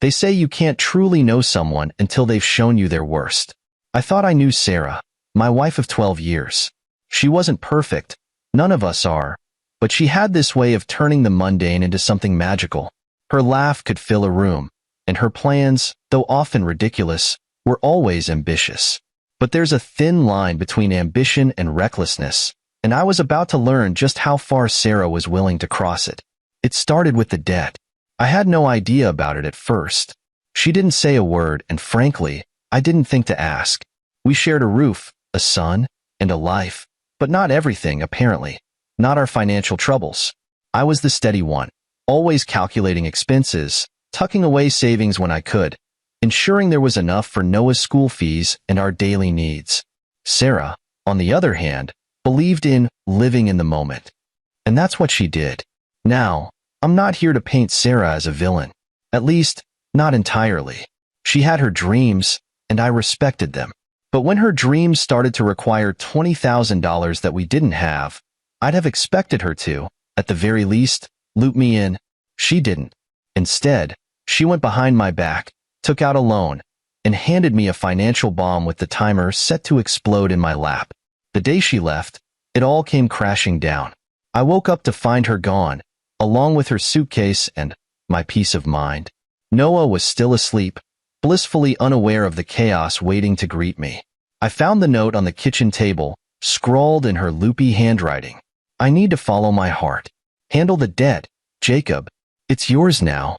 They say you can't truly know someone until they've shown you their worst. I thought I knew Sarah, my wife of 12 years. She wasn't perfect. None of us are. But she had this way of turning the mundane into something magical. Her laugh could fill a room, and her plans, though often ridiculous, were always ambitious. But there's a thin line between ambition and recklessness, and I was about to learn just how far Sarah was willing to cross it. It started with the debt. I had no idea about it at first. She didn't say a word, and frankly, I didn't think to ask. We shared a roof, a son, and a life, but not everything, apparently. Not our financial troubles. I was the steady one, always calculating expenses, tucking away savings when I could, ensuring there was enough for Noah's school fees and our daily needs. Sarah, on the other hand, believed in living in the moment. And that's what she did. Now, I'm not here to paint Sarah as a villain. At least, not entirely. She had her dreams, and I respected them. But when her dreams started to require $20,000 that we didn't have, I'd have expected her to, at the very least, loop me in. She didn't. Instead, she went behind my back, took out a loan, and handed me a financial bomb with the timer set to explode in my lap. The day she left, it all came crashing down. I woke up to find her gone, along with her suitcase and my peace of mind. Noah was still asleep, blissfully unaware of the chaos waiting to greet me. I found the note on the kitchen table, scrawled in her loopy handwriting. I need to follow my heart. Handle the debt, Jacob. It's yours now.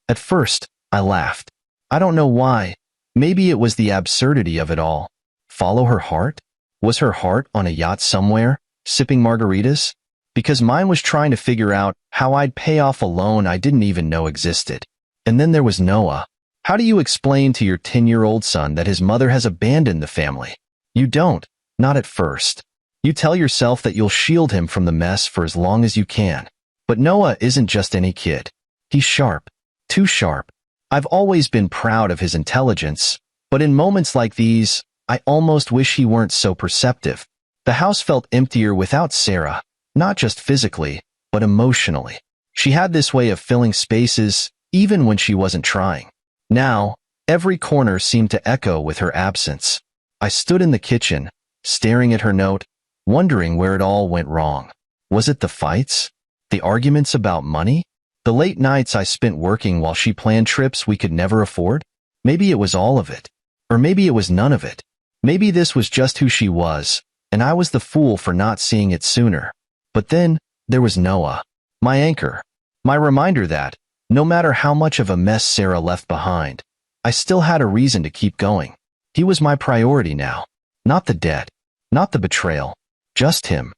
At first, I laughed. I don't know why. Maybe it was the absurdity of it all. Follow her heart? Was her heart on a yacht somewhere, sipping margaritas? Because mine was trying to figure out how I'd pay off a loan I didn't even know existed. And then there was Noah. How do you explain to your 10-year-old son that his mother has abandoned the family? You don't, not at first. You tell yourself that you'll shield him from the mess for as long as you can. But Noah isn't just any kid. He's sharp. Too sharp. I've always been proud of his intelligence, but in moments like these, I almost wish he weren't so perceptive. The house felt emptier without Sarah, not just physically, but emotionally. She had this way of filling spaces, even when she wasn't trying. Now, every corner seemed to echo with her absence. I stood in the kitchen, staring at her note, wondering where it all went wrong. Was it the fights? The arguments about money? The late nights I spent working while she planned trips we could never afford? Maybe it was all of it. Or maybe it was none of it. Maybe this was just who she was, and I was the fool for not seeing it sooner. But then, there was Noah. My anchor. My reminder that, no matter how much of a mess Sarah left behind, I still had a reason to keep going. He was my priority now. Not the debt. Not the betrayal. Just him.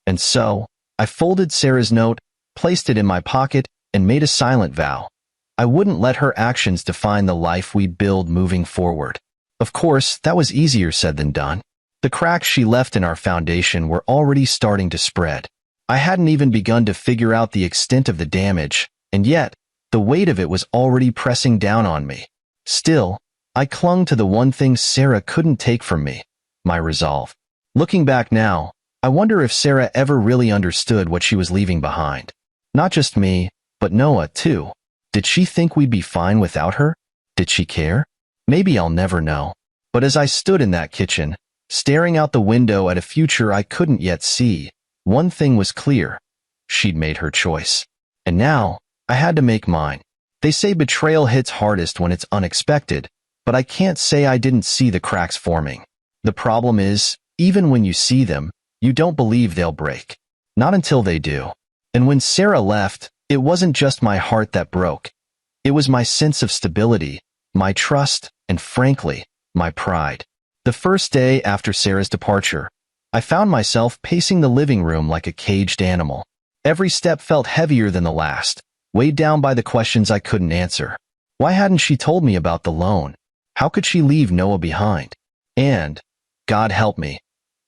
And so, I folded Sarah's note, placed it in my pocket, and made a silent vow. I wouldn't let her actions define the life we'd build moving forward. Of course, that was easier said than done. The cracks she left in our foundation were already starting to spread. I hadn't even begun to figure out the extent of the damage, and yet, the weight of it was already pressing down on me. Still, I clung to the one thing Sarah couldn't take from me, my resolve. Looking back now, I wonder if Sarah ever really understood what she was leaving behind. Not just me, but Noah, too. Did she think we'd be fine without her? Did she care? Maybe I'll never know. But as I stood in that kitchen, staring out the window at a future I couldn't yet see, one thing was clear. She'd made her choice. And now, I had to make mine. They say betrayal hits hardest when it's unexpected, but I can't say I didn't see the cracks forming. The problem is, even when you see them, you don't believe they'll break. Not until they do. And when Sarah left, it wasn't just my heart that broke. It was my sense of stability, my trust, and frankly, my pride. The first day after Sarah's departure, I found myself pacing the living room like a caged animal. Every step felt heavier than the last, weighed down by the questions I couldn't answer. Why hadn't she told me about the loan? How could she leave Noah behind? And, God help me,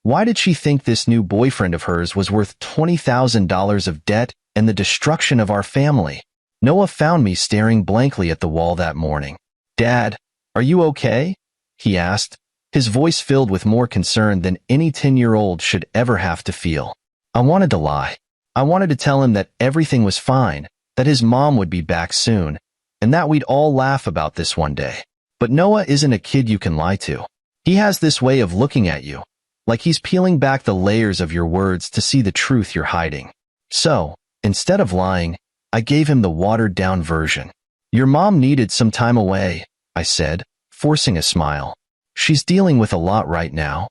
why did she think this new boyfriend of hers was worth $20,000 of debt and the destruction of our family? Noah found me staring blankly at the wall that morning. "Dad, are you okay?" he asked, his voice filled with more concern than any 10-year-old should ever have to feel. I wanted to lie. I wanted to tell him that everything was fine, that his mom would be back soon, and that we'd all laugh about this one day. But Noah isn't a kid you can lie to. He has this way of looking at you, like he's peeling back the layers of your words to see the truth you're hiding. So, instead of lying, I gave him the watered-down version. Your mom needed some time away, I said, forcing a smile. She's dealing with a lot right now.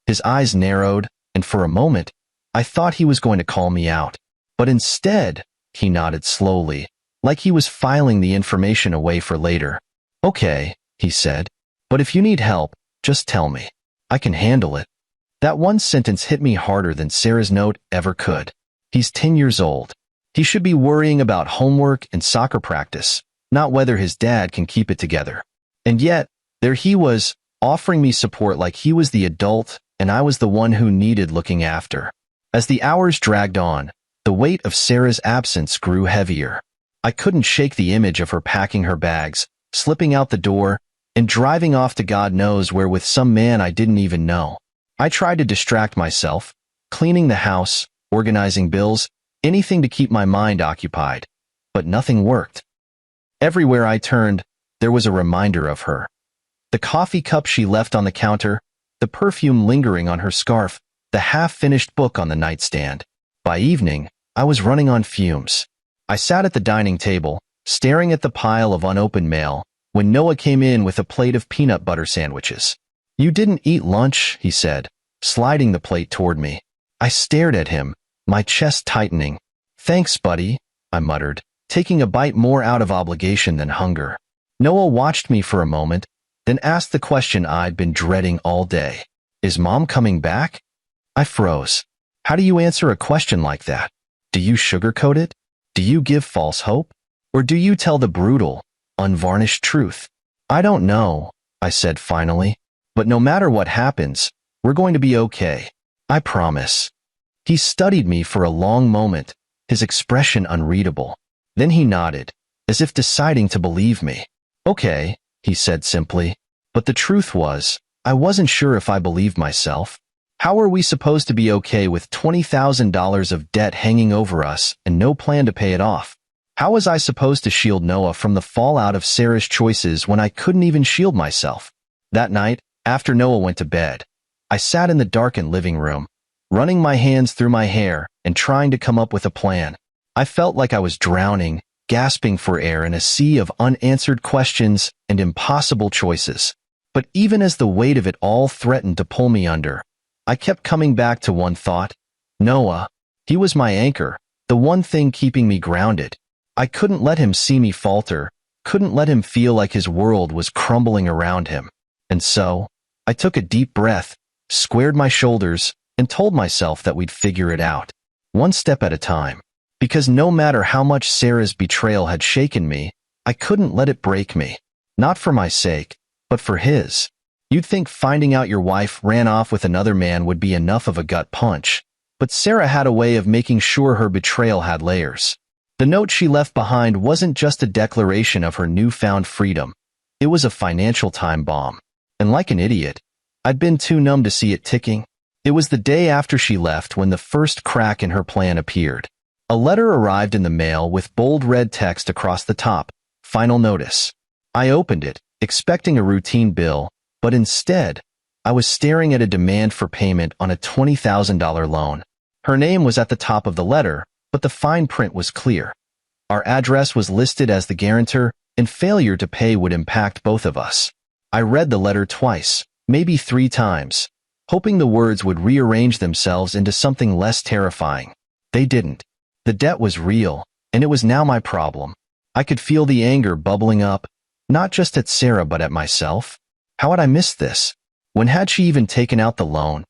His eyes narrowed, and for a moment, I thought he was going to call me out. But instead, he nodded slowly, like he was filing the information away for later. Okay, he said, but if you need help, just tell me. I can handle it. That one sentence hit me harder than Sarah's note ever could. He's 10 years old. He should be worrying about homework and soccer practice, not whether his dad can keep it together. And yet, there he was, offering me support like he was the adult and I was the one who needed looking after. As the hours dragged on, the weight of Sarah's absence grew heavier. I couldn't shake the image of her packing her bags, slipping out the door, and driving off to God knows where with some man I didn't even know. I tried to distract myself, cleaning the house, organizing bills, anything to keep my mind occupied, but nothing worked. Everywhere I turned, there was a reminder of her. The coffee cup she left on the counter, the perfume lingering on her scarf, the half-finished book on the nightstand. By evening, I was running on fumes. I sat at the dining table, staring at the pile of unopened mail, when Noah came in with a plate of peanut butter sandwiches. You didn't eat lunch, he said, sliding the plate toward me. I stared at him, my chest tightening. Thanks, buddy, I muttered, taking a bite more out of obligation than hunger. Noah watched me for a moment, then asked the question I'd been dreading all day. Is Mom coming back? I froze. How do you answer a question like that? Do you sugarcoat it? Do you give false hope? Or do you tell the brutal, unvarnished truth? I don't know, I said finally. But no matter what happens, we're going to be okay. I promise. He studied me for a long moment, his expression unreadable. Then he nodded, as if deciding to believe me. Okay, he said simply. But the truth was, I wasn't sure if I believed myself. How were we supposed to be okay with $20,000 of debt hanging over us and no plan to pay it off? How was I supposed to shield Noah from the fallout of Sarah's choices when I couldn't even shield myself? That night, after Noah went to bed, I sat in the darkened living room, running my hands through my hair and trying to come up with a plan. I felt like I was drowning, gasping for air in a sea of unanswered questions and impossible choices. But even as the weight of it all threatened to pull me under, I kept coming back to one thought. Noah. He was my anchor, the one thing keeping me grounded. I couldn't let him see me falter, couldn't let him feel like his world was crumbling around him. And so, I took a deep breath, squared my shoulders, and told myself that we'd figure it out, one step at a time. Because no matter how much Sarah's betrayal had shaken me, I couldn't let it break me. Not for my sake, but for his. You'd think finding out your wife ran off with another man would be enough of a gut punch, but Sarah had a way of making sure her betrayal had layers. The note she left behind wasn't just a declaration of her newfound freedom. It was a financial time bomb. And like an idiot, I'd been too numb to see it ticking. It was the day after she left when the first crack in her plan appeared. A letter arrived in the mail with bold red text across the top, "Final notice." I opened it, expecting a routine bill, but instead, I was staring at a demand for payment on a $20,000 loan. Her name was at the top of the letter, but the fine print was clear. Our address was listed as the guarantor, and failure to pay would impact both of us. I read the letter twice, maybe 3 times, hoping the words would rearrange themselves into something less terrifying. They didn't. The debt was real, and it was now my problem. I could feel the anger bubbling up, not just at Sarah but at myself. How had I missed this? When had she even taken out the loan?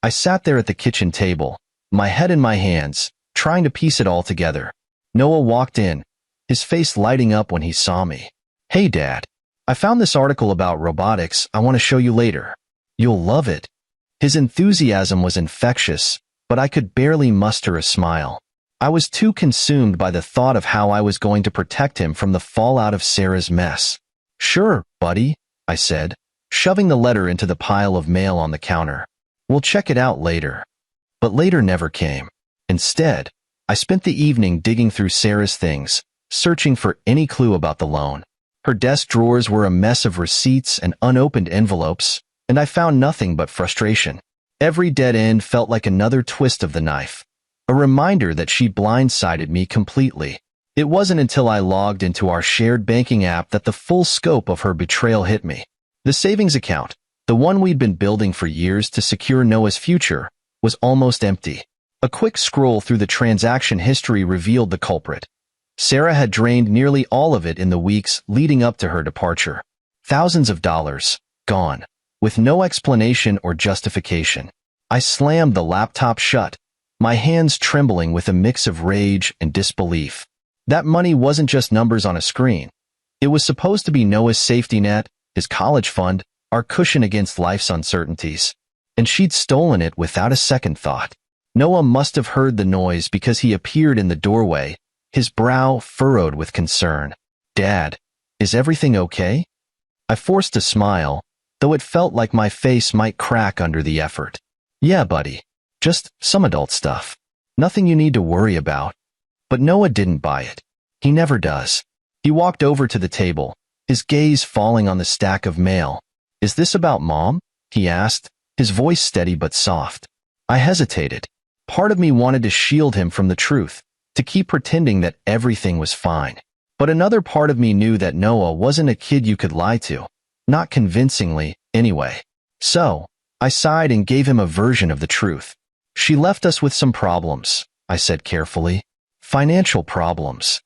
I sat there at the kitchen table, my head in my hands, trying to piece it all together. Noah walked in, his face lighting up when he saw me. "Hey, Dad. I found this article about robotics I want to show you later. You'll love it." His enthusiasm was infectious, but I could barely muster a smile. I was too consumed by the thought of how I was going to protect him from the fallout of Sarah's mess. "Sure, buddy," I said, shoving the letter into the pile of mail on the counter. "We'll check it out later." But later never came. Instead, I spent the evening digging through Sarah's things, searching for any clue about the loan. Her desk drawers were a mess of receipts and unopened envelopes, and I found nothing but frustration. Every dead end felt like another twist of the knife, a reminder that she'd blindsided me completely. It wasn't until I logged into our shared banking app that the full scope of her betrayal hit me. The savings account, the one we'd been building for years to secure Noah's future, was almost empty. A quick scroll through the transaction history revealed the culprit. Sarah had drained nearly all of it in the weeks leading up to her departure. Thousands of dollars, gone, with no explanation or justification. I slammed the laptop shut, my hands trembling with a mix of rage and disbelief. That money wasn't just numbers on a screen. It was supposed to be Noah's safety net, his college fund, our cushion against life's uncertainties. And she'd stolen it without a second thought. Noah must have heard the noise because he appeared in the doorway, his brow furrowed with concern. "Dad, is everything okay?" I forced a smile, though it felt like my face might crack under the effort. "Yeah, buddy. Just some adult stuff. Nothing you need to worry about." But Noah didn't buy it. He never does. He walked over to the table, his gaze falling on the stack of mail. "Is this about Mom?" he asked, his voice steady but soft. I hesitated. Part of me wanted to shield him from the truth, to keep pretending that everything was fine. But another part of me knew that Noah wasn't a kid you could lie to. Not convincingly, anyway. So, I sighed and gave him a version of the truth. "She left us with some problems," I said carefully. "Financial problems."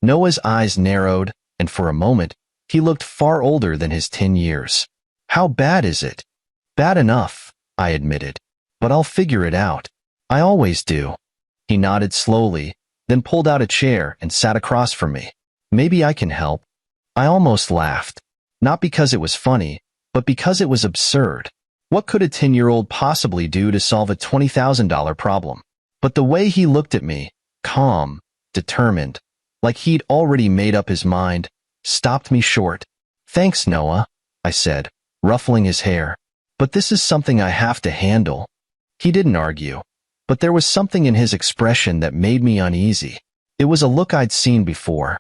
Noah's eyes narrowed, and for a moment, he looked far older than his 10 years. "How bad is it?" "Bad enough," I admitted. "But I'll figure it out. I always do." He nodded slowly, then pulled out a chair and sat across from me. "Maybe I can help." I almost laughed. Not because it was funny, but because it was absurd. What could a 10-year-old possibly do to solve a $20,000 problem? But the way he looked at me, calm, determined, like he'd already made up his mind, stopped me short. "Thanks, Noah," I said, ruffling his hair. "But this is something I have to handle." He didn't argue, but there was something in his expression that made me uneasy. It was a look I'd seen before.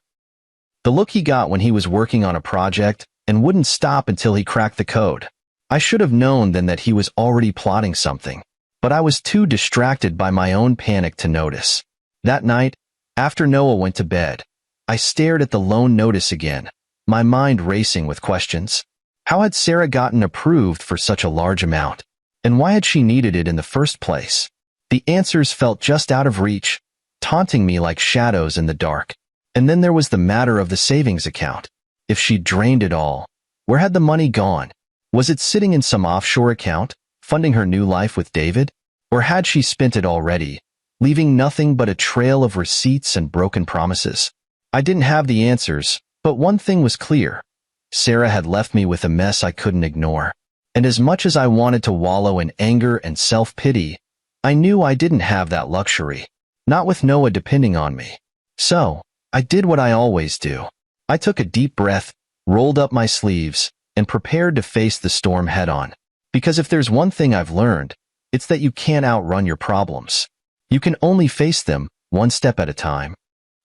The look he got when he was working on a project and wouldn't stop until he cracked the code. I should have known then that he was already plotting something, but I was too distracted by my own panic to notice. That night, after Noah went to bed, I stared at the loan notice again, my mind racing with questions. How had Sarah gotten approved for such a large amount? And why had she needed it in the first place? The answers felt just out of reach, taunting me like shadows in the dark. And then there was the matter of the savings account. If she'd drained it all, where had the money gone? Was it sitting in some offshore account, funding her new life with David? Or had she spent it already, leaving nothing but a trail of receipts and broken promises? I didn't have the answers, but one thing was clear. Sarah had left me with a mess I couldn't ignore. And as much as I wanted to wallow in anger and self-pity, I knew I didn't have that luxury, not with Noah depending on me. So, I did what I always do. I took a deep breath, rolled up my sleeves, and prepared to face the storm head-on. Because if there's one thing I've learned, it's that you can't outrun your problems. You can only face them one step at a time.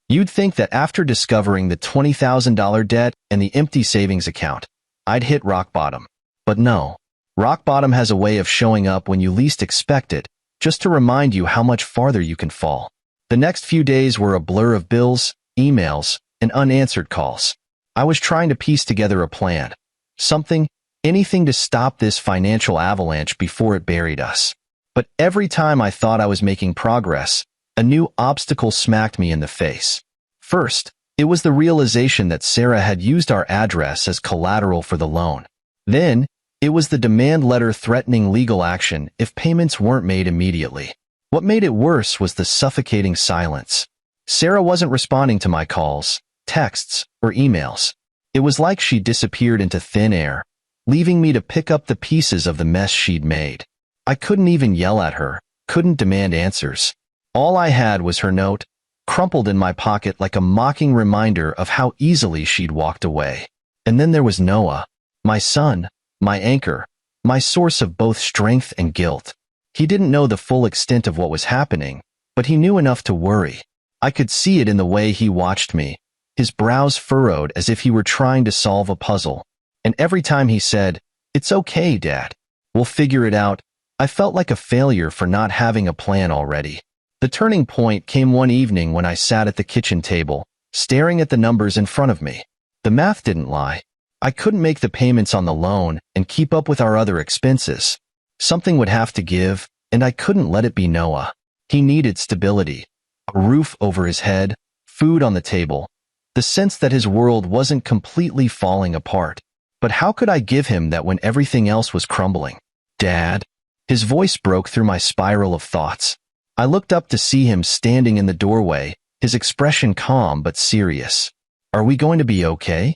You'd think that after discovering the $20,000 debt and the empty savings account, I'd hit rock bottom. But no. Rock bottom has a way of showing up when you least expect it, just to remind you how much farther you can fall. The next few days were a blur of bills, emails, and unanswered calls. I was trying to piece together a plan. Anything to stop this financial avalanche before it buried us. But every time I thought I was making progress, a new obstacle smacked me in the face. First, it was the realization that Sarah had used our address as collateral for the loan. Then, it was the demand letter threatening legal action if payments weren't made immediately. What made it worse was the suffocating silence. Sarah wasn't responding to my calls, texts, or emails. It was like she disappeared into thin air, leaving me to pick up the pieces of the mess she'd made. I couldn't even yell at her, couldn't demand answers. All I had was her note, crumpled in my pocket like a mocking reminder of how easily she'd walked away. And then there was Noah, my son, my anchor, my source of both strength and guilt. He didn't know the full extent of what was happening, but he knew enough to worry. I could see it in the way he watched me, his brows furrowed as if he were trying to solve a puzzle. And every time he said, "It's okay, Dad. We'll figure it out," I felt like a failure for not having a plan already. The turning point came one evening when I sat at the kitchen table, staring at the numbers in front of me. The math didn't lie. I couldn't make the payments on the loan and keep up with our other expenses. Something would have to give, and I couldn't let it be Noah. He needed stability, a roof over his head, food on the table, the sense that his world wasn't completely falling apart. But how could I give him that when everything else was crumbling? "Dad?" His voice broke through my spiral of thoughts. I looked up to see him standing in the doorway, his expression calm but serious. "Are we going to be okay?"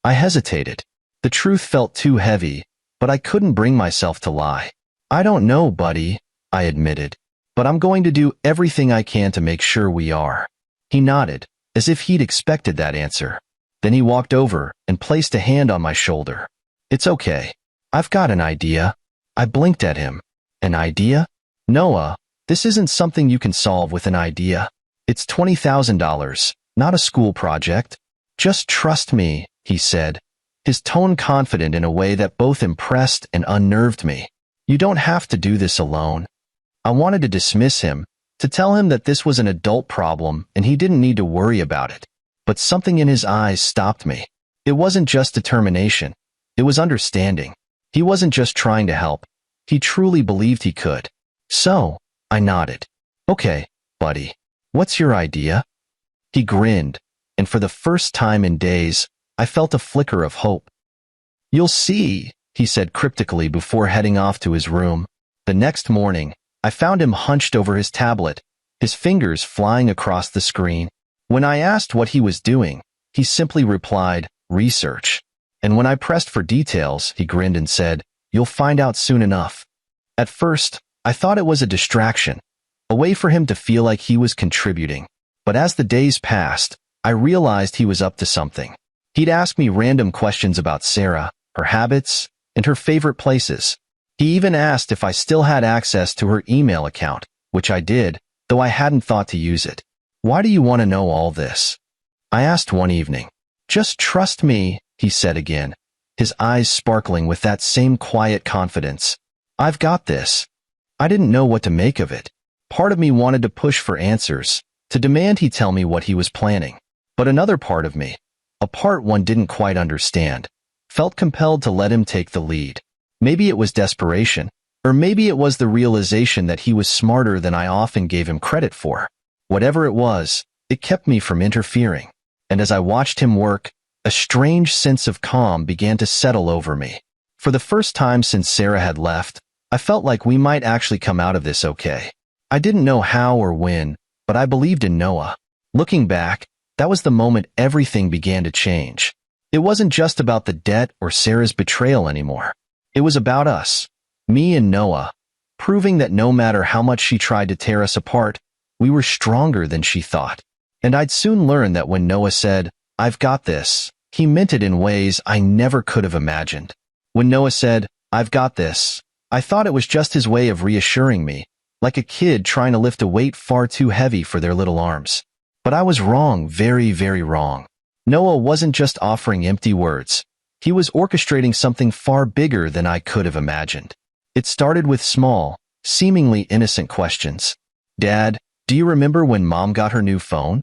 I hesitated. The truth felt too heavy, but I couldn't bring myself to lie. "I don't know, buddy," I admitted, "but I'm going to do everything I can to make sure we are." He nodded, as if he'd expected that answer. Then he walked over and placed a hand on my shoulder. "It's okay. I've got an idea." I blinked at him. "An idea?" "Noah, this isn't something you can solve with an idea. It's $20,000, not a school project. Just trust me," he said, his tone confident in a way that both impressed and unnerved me. "You don't have to do this alone." I wanted to dismiss him, to tell him that this was an adult problem and he didn't need to worry about it. But something in his eyes stopped me. It wasn't just determination. It was understanding. He wasn't just trying to help. He truly believed he could. "So," I nodded. "Okay, buddy. What's your idea?" He grinned, and for the first time in days, I felt a flicker of hope. "You'll see," he said cryptically before heading off to his room. The next morning, I found him hunched over his tablet, his fingers flying across the screen. When I asked what he was doing, he simply replied, "Research." And when I pressed for details, he grinned and said, "You'll find out soon enough." At first, I thought it was a distraction, a way for him to feel like he was contributing. But as the days passed, I realized he was up to something. He'd ask me random questions about Sarah, her habits, and her favorite places. He even asked if I still had access to her email account, which I did, though I hadn't thought to use it. "Why do you want to know all this?" I asked one evening. "Just trust me," he said again, his eyes sparkling with that same quiet confidence. "I've got this." I didn't know what to make of it. Part of me wanted to push for answers, to demand he tell me what he was planning. But another part of me, a part one didn't quite understand, felt compelled to let him take the lead. Maybe it was desperation, or maybe it was the realization that he was smarter than I often gave him credit for. Whatever it was, it kept me from interfering. And as I watched him work, a strange sense of calm began to settle over me. For the first time since Sarah had left, I felt like we might actually come out of this okay. I didn't know how or when, but I believed in Noah. Looking back, that was the moment everything began to change. It wasn't just about the debt or Sarah's betrayal anymore. It was about us, me and Noah, proving that no matter how much she tried to tear us apart, we were stronger than she thought. And I'd soon learn that when Noah said, "I've got this," he meant it in ways I never could have imagined. When Noah said, "I've got this," I thought it was just his way of reassuring me, like a kid trying to lift a weight far too heavy for their little arms. But I was wrong, very, very wrong. Noah wasn't just offering empty words. He was orchestrating something far bigger than I could have imagined. It started with small, seemingly innocent questions. "Dad, do you remember when Mom got her new phone?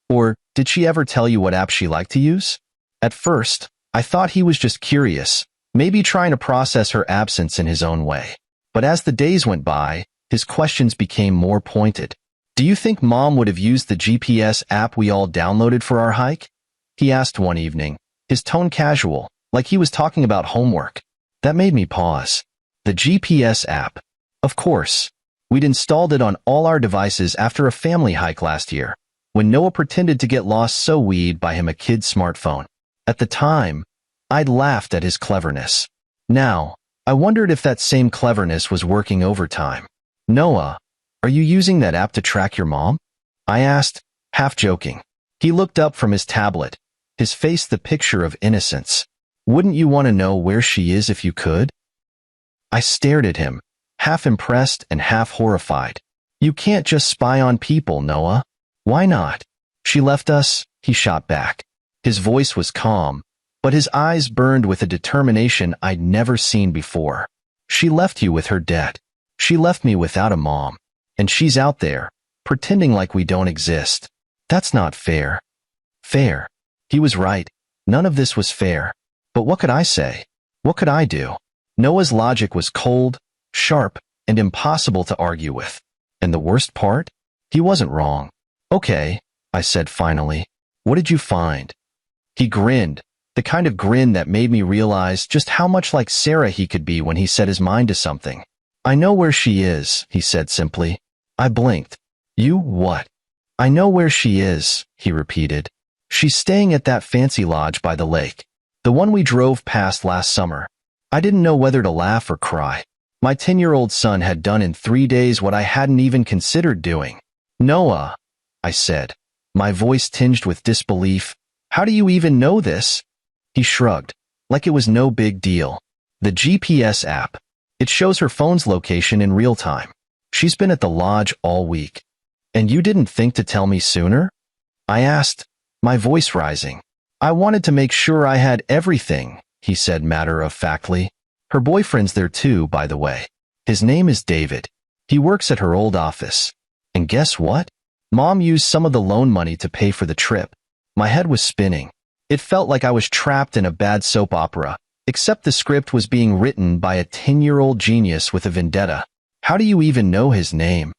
Or did she ever tell you what app she liked to use?" At first, I thought he was just curious, maybe trying to process her absence in his own way. But as the days went by, his questions became more pointed. "Do you think Mom would have used the GPS app we all downloaded for our hike?" he asked one evening, his tone casual, like he was talking about homework. That made me pause. The GPS app. Of course. We'd installed it on all our devices after a family hike last year, when Noah pretended to get lost so we'd buy him a kid's smartphone. At the time, I'd laughed at his cleverness. Now, I wondered if that same cleverness was working overtime. "Noah, are you using that app to track your mom?" I asked, half joking. He looked up from his tablet, his face the picture of innocence. "Wouldn't you want to know where she is if you could?" I stared at him, half impressed and half horrified. "You can't just spy on people, Noah." "Why not?" She left us, he shot back. His voice was calm, but his eyes burned with a determination I'd never seen before. She left you with her debt. She left me without a mom. And she's out there, pretending like we don't exist. That's not fair. Fair. He was right. None of this was fair. But what could I say? What could I do? Noah's logic was cold, sharp, and impossible to argue with. And the worst part? He wasn't wrong. Okay, I said finally. What did you find? He grinned, the kind of grin that made me realize just how much like Sarah he could be when he set his mind to something. I know where she is, he said simply. I blinked. You what? I know where she is, he repeated. She's staying at that fancy lodge by the lake. The one we drove past last summer. I didn't know whether to laugh or cry. My 10-year-old son had done in 3 days what I hadn't even considered doing. Noah, I said, my voice tinged with disbelief. How do you even know this? He shrugged, like it was no big deal. The GPS app. It shows her phone's location in real time. She's been at the lodge all week. And you didn't think to tell me sooner? I asked, my voice rising. I wanted to make sure I had everything, he said matter-of-factly. Her boyfriend's there too, by the way. His name is David. He works at her old office. And guess what? Mom used some of the loan money to pay for the trip. My head was spinning. It felt like I was trapped in a bad soap opera, except the script was being written by a 10-year-old genius with a vendetta. How do you even know his name?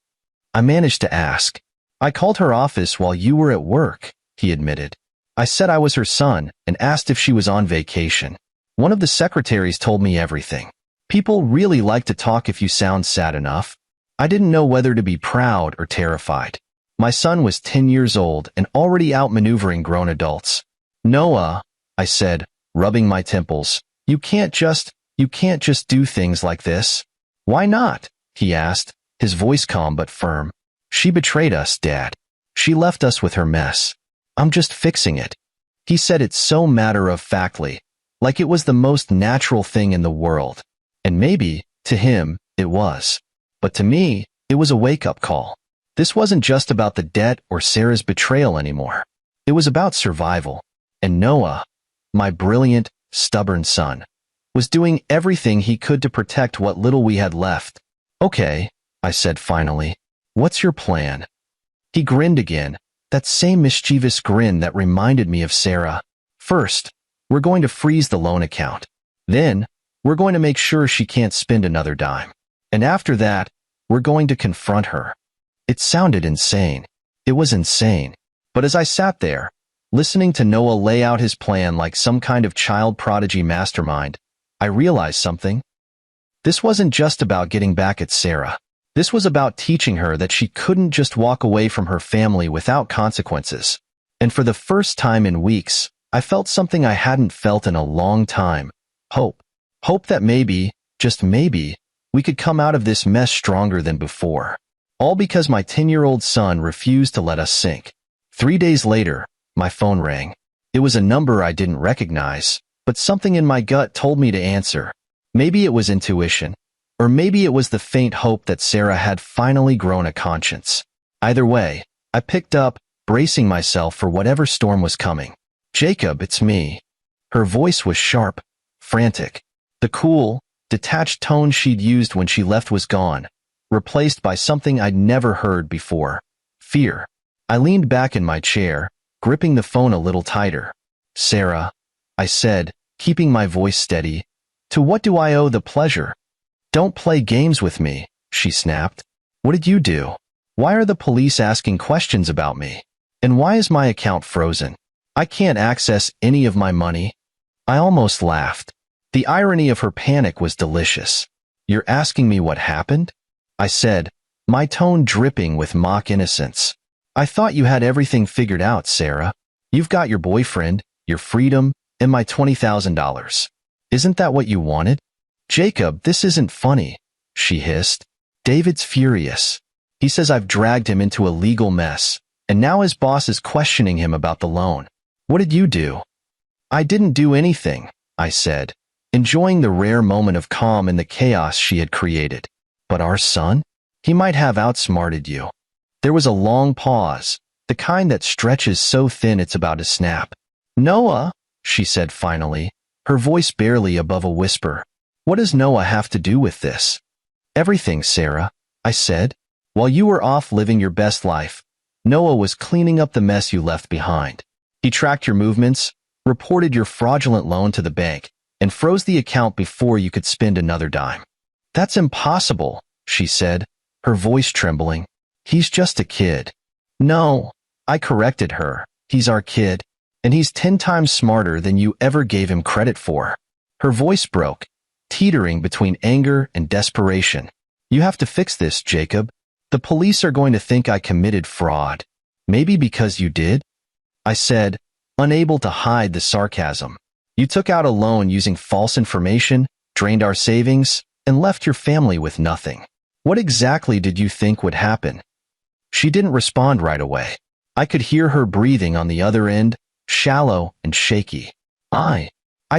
I managed to ask. I called her office while you were at work, he admitted. I said I was her son and asked if she was on vacation. One of the secretaries told me everything. People really like to talk if you sound sad enough. I didn't know whether to be proud or terrified. My son was 10 years old and already outmaneuvering grown adults. Noah, I said, rubbing my temples, you can't just do things like this. Why not? He asked, his voice calm but firm. She betrayed us, Dad. She left us with her mess. I'm just fixing it. He said it so matter-of-factly, like it was the most natural thing in the world. And maybe, to him, it was. But to me, it was a wake-up call. This wasn't just about the debt or Sarah's betrayal anymore. It was about survival. And Noah, my brilliant, stubborn son, was doing everything he could to protect what little we had left. Okay, I said finally. What's your plan? He grinned again, that same mischievous grin that reminded me of Sarah. First, we're going to freeze the loan account. Then, we're going to make sure she can't spend another dime. And after that, we're going to confront her. It sounded insane. It was insane. But as I sat there, listening to Noah lay out his plan like some kind of child prodigy mastermind, I realized something. This wasn't just about getting back at Sarah. This was about teaching her that she couldn't just walk away from her family without consequences. And for the first time in weeks, I felt something I hadn't felt in a long time. Hope. Hope that maybe, just maybe, we could come out of this mess stronger than before. All because my 10-year-old son refused to let us sink. 3 days later, my phone rang. It was a number I didn't recognize, but something in my gut told me to answer. Maybe it was intuition, or maybe it was the faint hope that Sarah had finally grown a conscience. Either way, I picked up, bracing myself for whatever storm was coming. Jacob, it's me. Her voice was sharp, frantic. The cool, detached tone she'd used when she left was gone, replaced by something I'd never heard before. Fear. I leaned back in my chair, gripping the phone a little tighter. Sarah, I said, keeping my voice steady, to what do I owe the pleasure? Don't play games with me, she snapped. What did you do? Why are the police asking questions about me? And why is my account frozen? I can't access any of my money. I almost laughed. The irony of her panic was delicious. You're asking me what happened? I said, my tone dripping with mock innocence. I thought you had everything figured out, Sarah. You've got your boyfriend, your freedom, and my $20,000. Isn't that what you wanted? Jacob, this isn't funny, she hissed. David's furious. He says I've dragged him into a legal mess, and now his boss is questioning him about the loan. What did you do? I didn't do anything, I said, enjoying the rare moment of calm in the chaos she had created. But our son? He might have outsmarted you. There was a long pause, the kind that stretches so thin it's about to snap. "Noah," she said finally, her voice barely above a whisper. "What does Noah have to do with this?" "Everything, Sarah," I said. "While you were off living your best life, Noah was cleaning up the mess you left behind. He tracked your movements, reported your fraudulent loan to the bank, and froze the account before you could spend another dime." "That's impossible," she said, her voice trembling. "He's just a kid." "No," I corrected her. "He's our kid, and he's 10 times smarter than you ever gave him credit for." Her voice broke, teetering between anger and desperation. "You have to fix this, Jacob. The police are going to think I committed fraud. Maybe because you did?" I said, unable to hide the sarcasm. "You took out a loan using false information, drained our savings, and left your family with nothing. What exactly did you think would happen?" She didn't respond right away. I could hear her breathing on the other end, shallow and shaky. I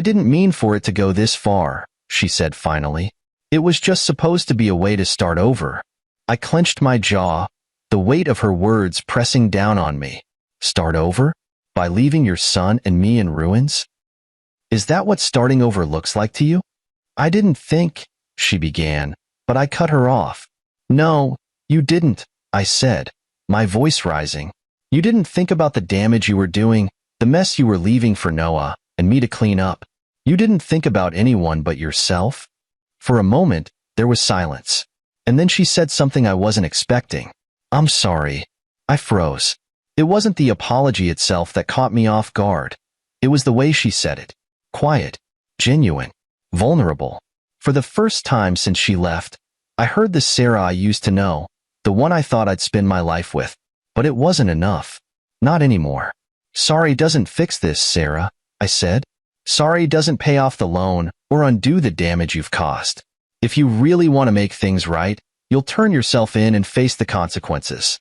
didn't mean for it to go this far," she said finally. "It was just supposed to be a way to start over." I clenched my jaw, the weight of her words pressing down on me. "Start over? By leaving your son and me in ruins? Is that what starting over looks like to you?" "I didn't think," she began, but I cut her off. "No, you didn't," I said, my voice rising. "You didn't think about the damage you were doing, the mess you were leaving for Noah and me to clean up. You didn't think about anyone but yourself." For a moment, there was silence. And then she said something I wasn't expecting. "I'm sorry." I froze. It wasn't the apology itself that caught me off guard. It was the way she said it. Quiet, genuine, vulnerable. For the first time since she left, I heard the Sarah I used to know, the one I thought I'd spend my life with. But it wasn't enough. Not anymore. "Sorry doesn't fix this, Sarah," I said. "Sorry doesn't pay off the loan or undo the damage you've caused. If you really want to make things right, you'll turn yourself in and face the consequences."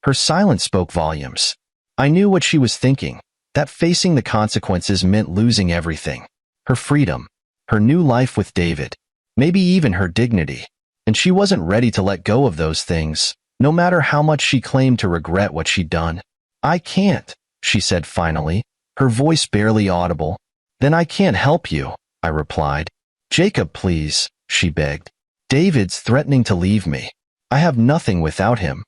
Her silence spoke volumes. I knew what she was thinking, that facing the consequences meant losing everything. Her freedom, her new life with David, maybe even her dignity. And she wasn't ready to let go of those things, no matter how much she claimed to regret what she'd done. "I can't," she said finally, her voice barely audible. "Then I can't help you," I replied. "Jacob, please," she begged. "David's threatening to leave me. I have nothing without him."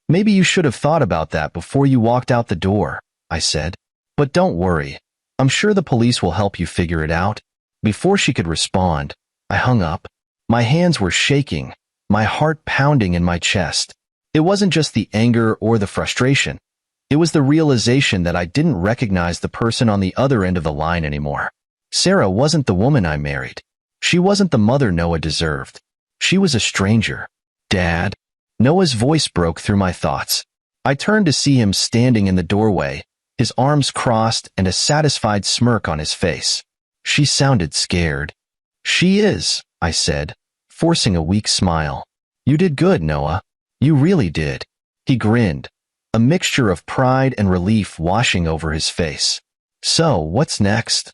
"Maybe you should have thought about that before you walked out the door," I said. "But don't worry. I'm sure the police will help you figure it out." Before she could respond, I hung up. My hands were shaking, my heart pounding in my chest. It wasn't just the anger or the frustration. It was the realization that I didn't recognize the person on the other end of the line anymore. Sarah wasn't the woman I married. She wasn't the mother Noah deserved. She was a stranger. "Dad?" Noah's voice broke through my thoughts. I turned to see him standing in the doorway, his arms crossed and a satisfied smirk on his face. She sounded scared. "She is," I said, forcing a weak smile. "You did good, Noah. You really did." He grinned, a mixture of pride and relief washing over his face. "So, what's next?"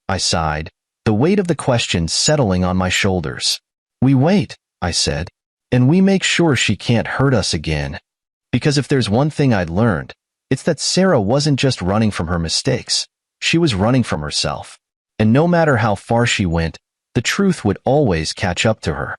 I sighed, the weight of the question settling on my shoulders. "We wait," I said, "and we make sure she can't hurt us again." Because if there's one thing I'd learned, it's that Sarah wasn't just running from her mistakes. She was running from herself. And no matter how far she went, the truth would always catch up to her.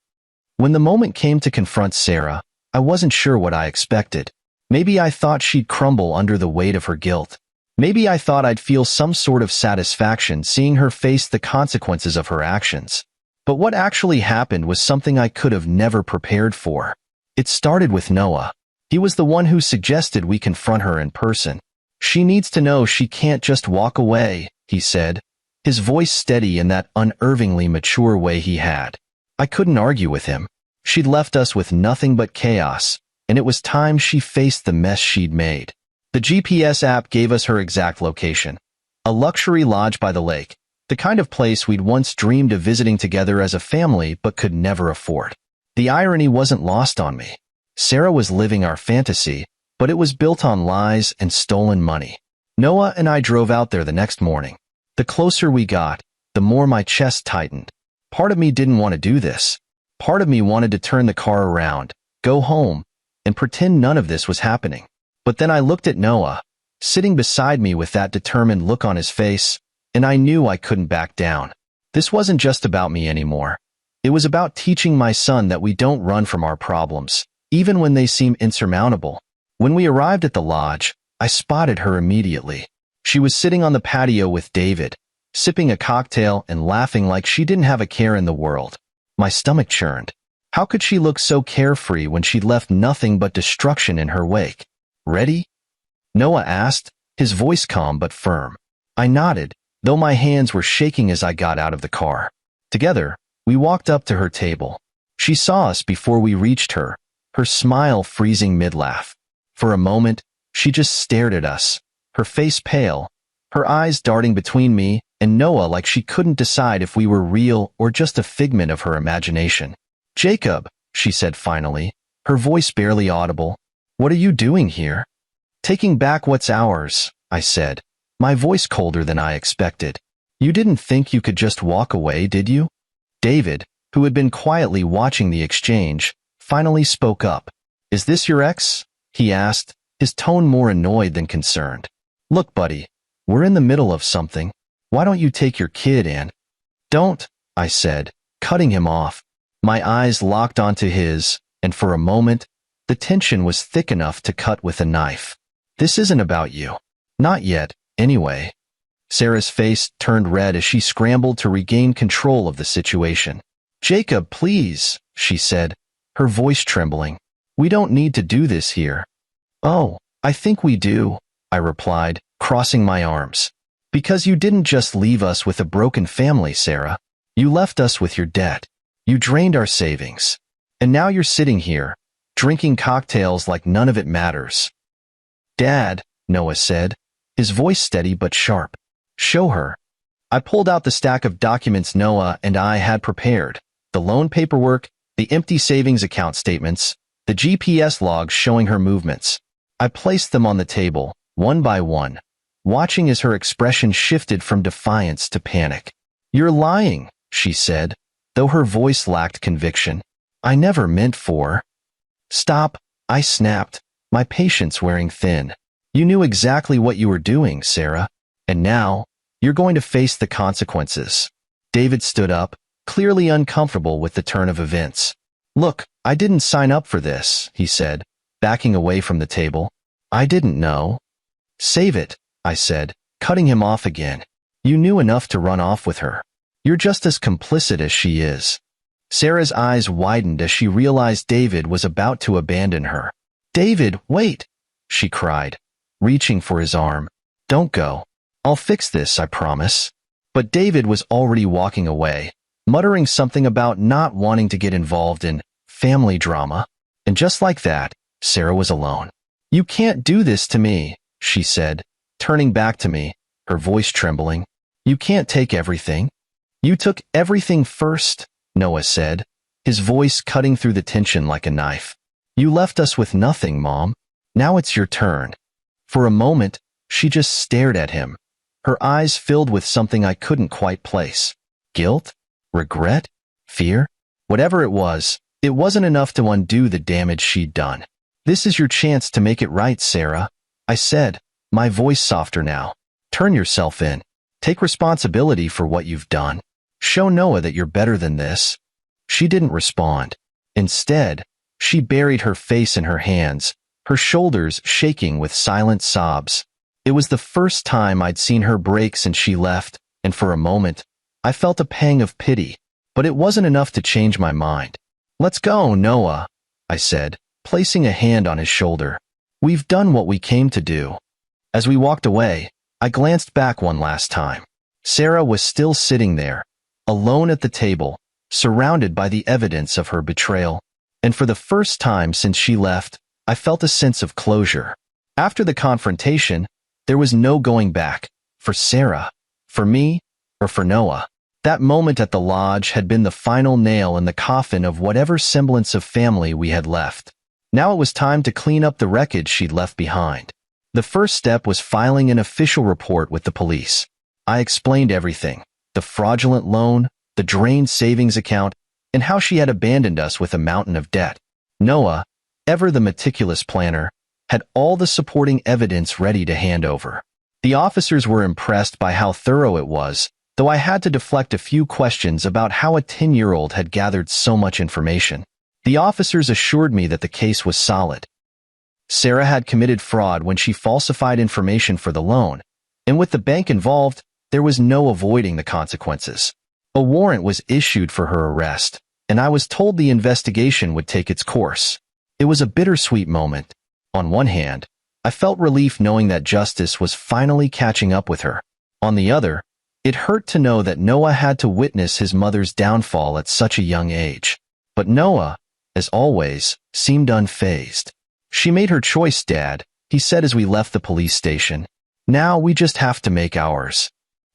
When the moment came to confront Sarah, I wasn't sure what I expected. Maybe I thought she'd crumble under the weight of her guilt. Maybe I thought I'd feel some sort of satisfaction seeing her face the consequences of her actions. But what actually happened was something I could have never prepared for. It started with Noah. He was the one who suggested we confront her in person. "She needs to know she can't just walk away," he said, his voice steady in that unervingly mature way he had. I couldn't argue with him. She'd left us with nothing but chaos, and it was time she faced the mess she'd made. The GPS app gave us her exact location. A luxury lodge by the lake, the kind of place we'd once dreamed of visiting together as a family but could never afford. The irony wasn't lost on me. Sarah was living our fantasy, but it was built on lies and stolen money. Noah and I drove out there the next morning. The closer we got, the more my chest tightened. Part of me didn't want to do this. Part of me wanted to turn the car around, go home, and pretend none of this was happening. But then I looked at Noah, sitting beside me with that determined look on his face, and I knew I couldn't back down. This wasn't just about me anymore. It was about teaching my son that we don't run from our problems, even when they seem insurmountable. When we arrived at the lodge, I spotted her immediately. She was sitting on the patio with David, sipping a cocktail and laughing like she didn't have a care in the world. My stomach churned. How could she look so carefree when she'd left nothing but destruction in her wake? Ready? Noah asked, his voice calm but firm. I nodded, though my hands were shaking as I got out of the car. Together, we walked up to her table. She saw us before we reached her, her smile freezing mid-laugh. For a moment, she just stared at us, her face pale, her eyes darting between me and Noah like she couldn't decide if we were real or just a figment of her imagination. Jacob, she said finally, her voice barely audible, what are you doing here? Taking back what's ours, I said, my voice colder than I expected. You didn't think you could just walk away, did you? David, who had been quietly watching the exchange, finally spoke up. Is this your ex? He asked, his tone more annoyed than concerned. Look, buddy, we're in the middle of something. Why don't you take your kid and— Don't, I said, cutting him off. My eyes locked onto his, and for a moment, the tension was thick enough to cut with a knife. This isn't about you. Not yet, anyway. Sarah's face turned red as she scrambled to regain control of the situation. Jacob, please, she said, her voice trembling. We don't need to do this here. Oh, I think we do, I replied, crossing my arms. Because you didn't just leave us with a broken family, Sarah. You left us with your debt. You drained our savings. And now you're sitting here, drinking cocktails like none of it matters. Dad, Noah said, his voice steady but sharp. Show her. I pulled out the stack of documents Noah and I had prepared, the loan paperwork, the empty savings account statements, the GPS logs showing her movements. I placed them on the table, one by one, watching as her expression shifted from defiance to panic. You're lying, she said, though her voice lacked conviction. I never meant for— Stop, I snapped, my patience wearing thin. You knew exactly what you were doing, Sarah. And now, you're going to face the consequences. David stood up, clearly uncomfortable with the turn of events. Look, I didn't sign up for this, he said, backing away from the table. I didn't know. Save it, I said, cutting him off again. You knew enough to run off with her. You're just as complicit as she is. Sarah's eyes widened as she realized David was about to abandon her. David, wait, she cried, reaching for his arm. Don't go. I'll fix this, I promise. But David was already walking away, muttering something about not wanting to get involved in family drama. And just like that, Sarah was alone. You can't do this to me, she said, turning back to me, her voice trembling. You can't take everything. You took everything first, Noah said, his voice cutting through the tension like a knife. You left us with nothing, Mom. Now it's your turn. For a moment, she just stared at him, her eyes filled with something I couldn't quite place. Guilt? Regret? Fear? Whatever it wasn't enough to undo the damage she'd done. This is your chance to make it right, Sarah, I said, my voice softer now. Turn yourself in. Take responsibility for what you've done. Show Noah that you're better than this. She didn't respond. Instead, she buried her face in her hands, her shoulders shaking with silent sobs. It was the first time I'd seen her break since she left, and for a moment, I felt a pang of pity, but it wasn't enough to change my mind. Let's go, Noah, I said, placing a hand on his shoulder. We've done what we came to do. As we walked away, I glanced back one last time. Sarah was still sitting there, alone at the table, surrounded by the evidence of her betrayal. And for the first time since she left, I felt a sense of closure. After the confrontation, there was no going back, for Sarah, for me, or for Noah. That moment at the lodge had been the final nail in the coffin of whatever semblance of family we had left. Now it was time to clean up the wreckage she'd left behind. The first step was filing an official report with the police. I explained everything, the fraudulent loan, the drained savings account, and how she had abandoned us with a mountain of debt. Noah, ever the meticulous planner, had all the supporting evidence ready to hand over. The officers were impressed by how thorough it was, though I had to deflect a few questions about how a 10-year-old had gathered so much information. The officers assured me that the case was solid. Sarah had committed fraud when she falsified information for the loan, and with the bank involved, there was no avoiding the consequences. A warrant was issued for her arrest, and I was told the investigation would take its course. It was a bittersweet moment. On one hand, I felt relief knowing that justice was finally catching up with her. On the other, it hurt to know that Noah had to witness his mother's downfall at such a young age. But Noah, as always, seemed unfazed. "She made her choice, Dad," he said as we left the police station. "Now we just have to make ours."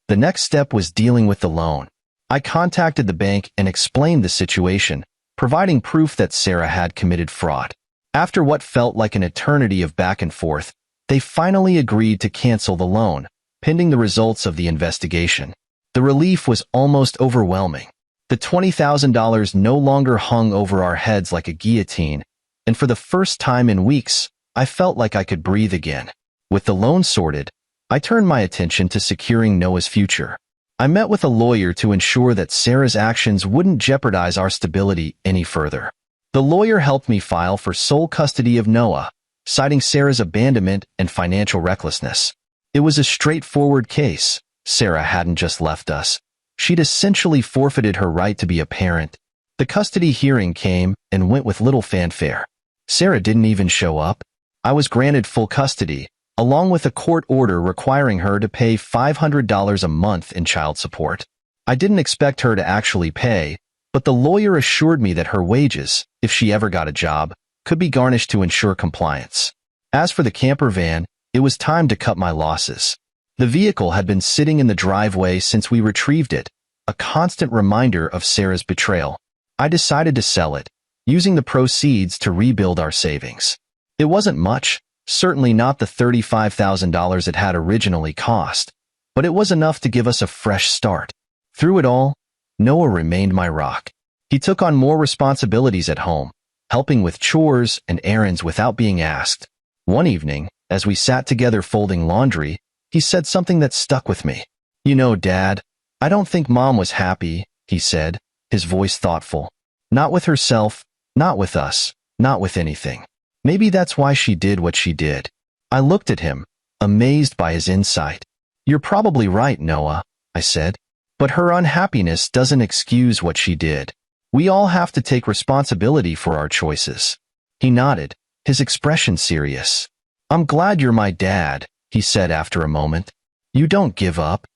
The next step was dealing with the loan. I contacted the bank and explained the situation, providing proof that Sarah had committed fraud. After what felt like an eternity of back and forth, they finally agreed to cancel the loan, pending the results of the investigation. The relief was almost overwhelming. The $20,000 no longer hung over our heads like a guillotine, and for the first time in weeks, I felt like I could breathe again. With the loan sorted, I turned my attention to securing Noah's future. I met with a lawyer to ensure that Sarah's actions wouldn't jeopardize our stability any further. The lawyer helped me file for sole custody of Noah, citing Sarah's abandonment and financial recklessness. It was a straightforward case. Sarah hadn't just left us. She'd essentially forfeited her right to be a parent. The custody hearing came and went with little fanfare. Sarah didn't even show up. I was granted full custody, along with a court order requiring her to pay $500 a month in child support. I didn't expect her to actually pay, but the lawyer assured me that her wages, if she ever got a job, could be garnished to ensure compliance. As for the camper van, it was time to cut my losses. The vehicle had been sitting in the driveway since we retrieved it, a constant reminder of Sarah's betrayal. I decided to sell it, using the proceeds to rebuild our savings. It wasn't much, certainly not the $35,000 it had originally cost, but it was enough to give us a fresh start. Through it all, Noah remained my rock. He took on more responsibilities at home, helping with chores and errands without being asked. One evening, as we sat together folding laundry, he said something that stuck with me. "You know, Dad, I don't think Mom was happy," he said, his voice thoughtful. "Not with herself, not with us, not with anything. Maybe that's why she did what she did." I looked at him, amazed by his insight. "You're probably right, Noah," I said. "But her unhappiness doesn't excuse what she did. We all have to take responsibility for our choices." He nodded, his expression serious. "I'm glad you're my dad," he said after a moment. "You don't give up."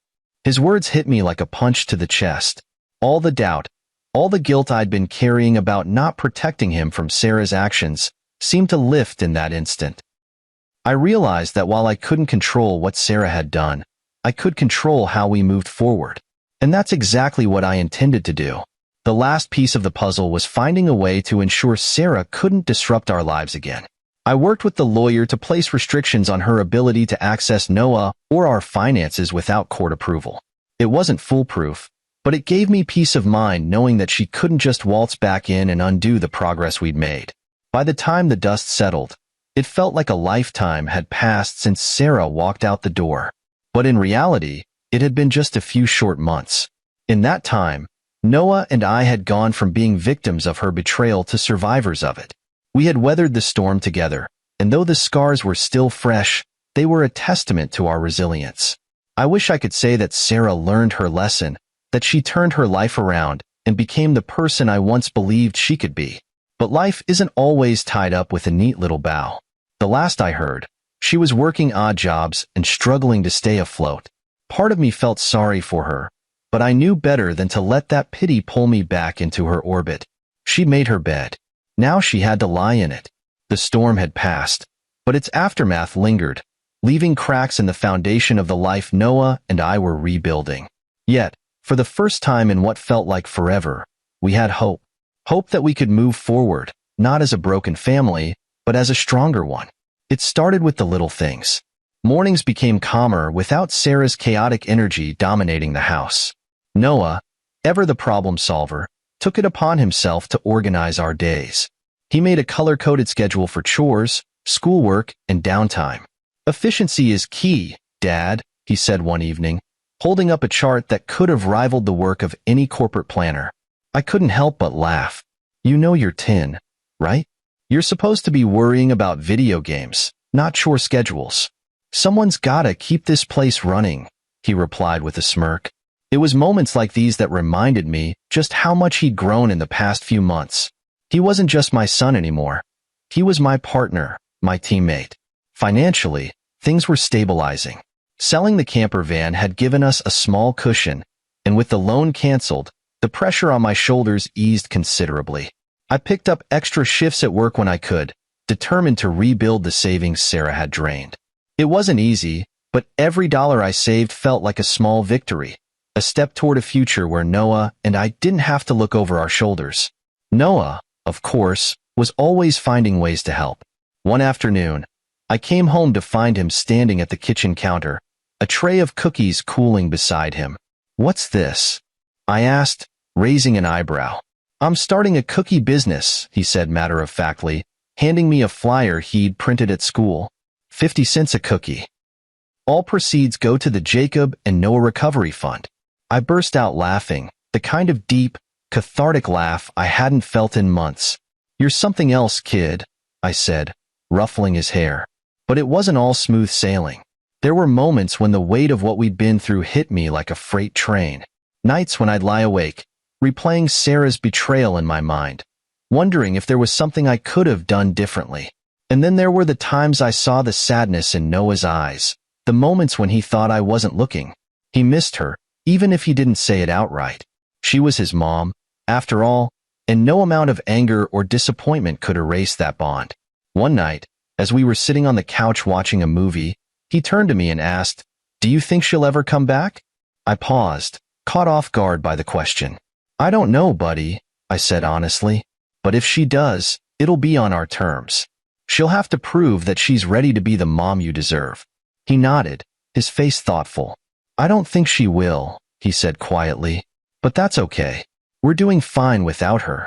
His words hit me like a punch to the chest. All the doubt, all the guilt I'd been carrying about not protecting him from Sarah's actions seemed to lift in that instant. I realized that while I couldn't control what Sarah had done, I could control how we moved forward. And that's exactly what I intended to do. The last piece of the puzzle was finding a way to ensure Sarah couldn't disrupt our lives again. I worked with the lawyer to place restrictions on her ability to access Noah or our finances without court approval. It wasn't foolproof, but it gave me peace of mind knowing that she couldn't just waltz back in and undo the progress we'd made. By the time the dust settled, it felt like a lifetime had passed since Sarah walked out the door. But in reality, it had been just a few short months. In that time, Noah and I had gone from being victims of her betrayal to survivors of it. We had weathered the storm together, and though the scars were still fresh, they were a testament to our resilience. I wish I could say that Sarah learned her lesson, that she turned her life around and became the person I once believed she could be. But life isn't always tied up with a neat little bow. The last I heard, she was working odd jobs and struggling to stay afloat. Part of me felt sorry for her, but I knew better than to let that pity pull me back into her orbit. She made her bed. Now she had to lie in it. The storm had passed, but its aftermath lingered, leaving cracks in the foundation of the life Noah and I were rebuilding. Yet, for the first time in what felt like forever, we had hope. Hope that we could move forward, not as a broken family, but as a stronger one. It started with the little things. Mornings became calmer without Sarah's chaotic energy dominating the house. Noah, ever the problem solver, took it upon himself to organize our days. He made a color-coded schedule for chores, schoolwork, and downtime. Efficiency is key, Dad, he said one evening, holding up a chart that could have rivaled the work of any corporate planner. I couldn't help but laugh. You know you're 10, right? You're supposed to be worrying about video games, not chore schedules. Someone's gotta keep this place running, he replied with a smirk. It was moments like these that reminded me just how much he'd grown in the past few months. He wasn't just my son anymore. He was my partner, my teammate. Financially, things were stabilizing. Selling the camper van had given us a small cushion, and with the loan canceled, the pressure on my shoulders eased considerably. I picked up extra shifts at work when I could, determined to rebuild the savings Sarah had drained. It wasn't easy, but every dollar I saved felt like a small victory, a step toward a future where Noah and I didn't have to look over our shoulders. Noah, of course, was always finding ways to help. One afternoon, I came home to find him standing at the kitchen counter, a tray of cookies cooling beside him. "What's this?" I asked, raising an eyebrow. "I'm starting a cookie business," he said matter-of-factly, handing me a flyer he'd printed at school. 50 cents a cookie. All proceeds go to the Jacob and Noah Recovery Fund. I burst out laughing, the kind of deep, cathartic laugh I hadn't felt in months. "You're something else, kid," I said, ruffling his hair. But it wasn't all smooth sailing. There were moments when the weight of what we'd been through hit me like a freight train. Nights when I'd lie awake, replaying Sarah's betrayal in my mind, wondering if there was something I could have done differently. And then there were the times I saw the sadness in Noah's eyes, the moments when he thought I wasn't looking. He missed her, even if he didn't say it outright. She was his mom, after all, and no amount of anger or disappointment could erase that bond. One night, as we were sitting on the couch watching a movie, he turned to me and asked, "Do you think she'll ever come back?" I paused, caught off guard by the question. "I don't know, buddy," I said honestly. "But if she does, it'll be on our terms. She'll have to prove that she's ready to be the mom you deserve." He nodded, his face thoughtful. "I don't think she will," he said quietly. "But that's okay. We're doing fine without her."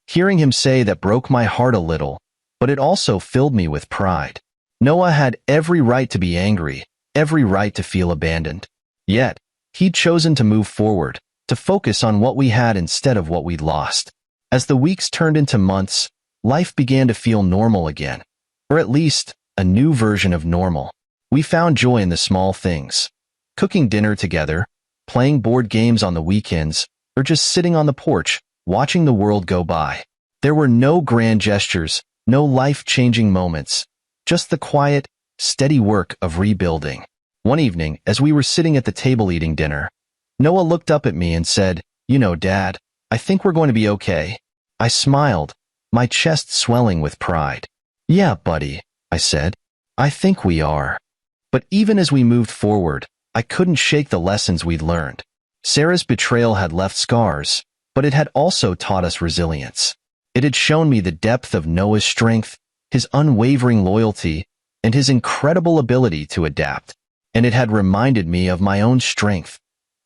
Hearing him say that broke my heart a little, but it also filled me with pride. Noah had every right to be angry, every right to feel abandoned. Yet, he'd chosen to move forward, to focus on what we had instead of what we'd lost. As the weeks turned into months, life began to feel normal again, or at least a new version of normal. We found joy in the small things, cooking dinner together, playing board games on the weekends, or just sitting on the porch, watching the world go by. There were no grand gestures, no life-changing moments, just the quiet, steady work of rebuilding. One evening, as we were sitting at the table eating dinner, Noah looked up at me and said, "You know, Dad, I think we're going to be okay." I smiled, my chest swelling with pride. "Yeah, buddy," I said. "I think we are." But even as we moved forward, I couldn't shake the lessons we'd learned. Sarah's betrayal had left scars, but it had also taught us resilience. It had shown me the depth of Noah's strength, his unwavering loyalty, and his incredible ability to adapt. And it had reminded me of my own strength,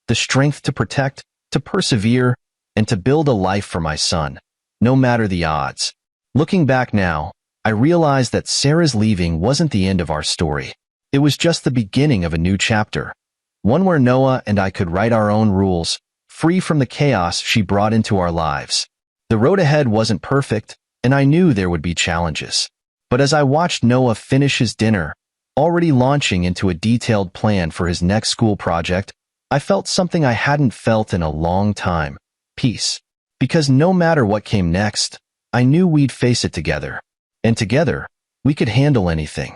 the strength to protect, to persevere, and to build a life for my son, no matter the odds. Looking back now, I realized that Sarah's leaving wasn't the end of our story. It was just the beginning of a new chapter, one where Noah and I could write our own rules, free from the chaos she brought into our lives. The road ahead wasn't perfect, and I knew there would be challenges. But as I watched Noah finish his dinner, already launching into a detailed plan for his next school project, I felt something I hadn't felt in a long time: peace. Because no matter what came next, I knew we'd face it together. And together, we could handle anything.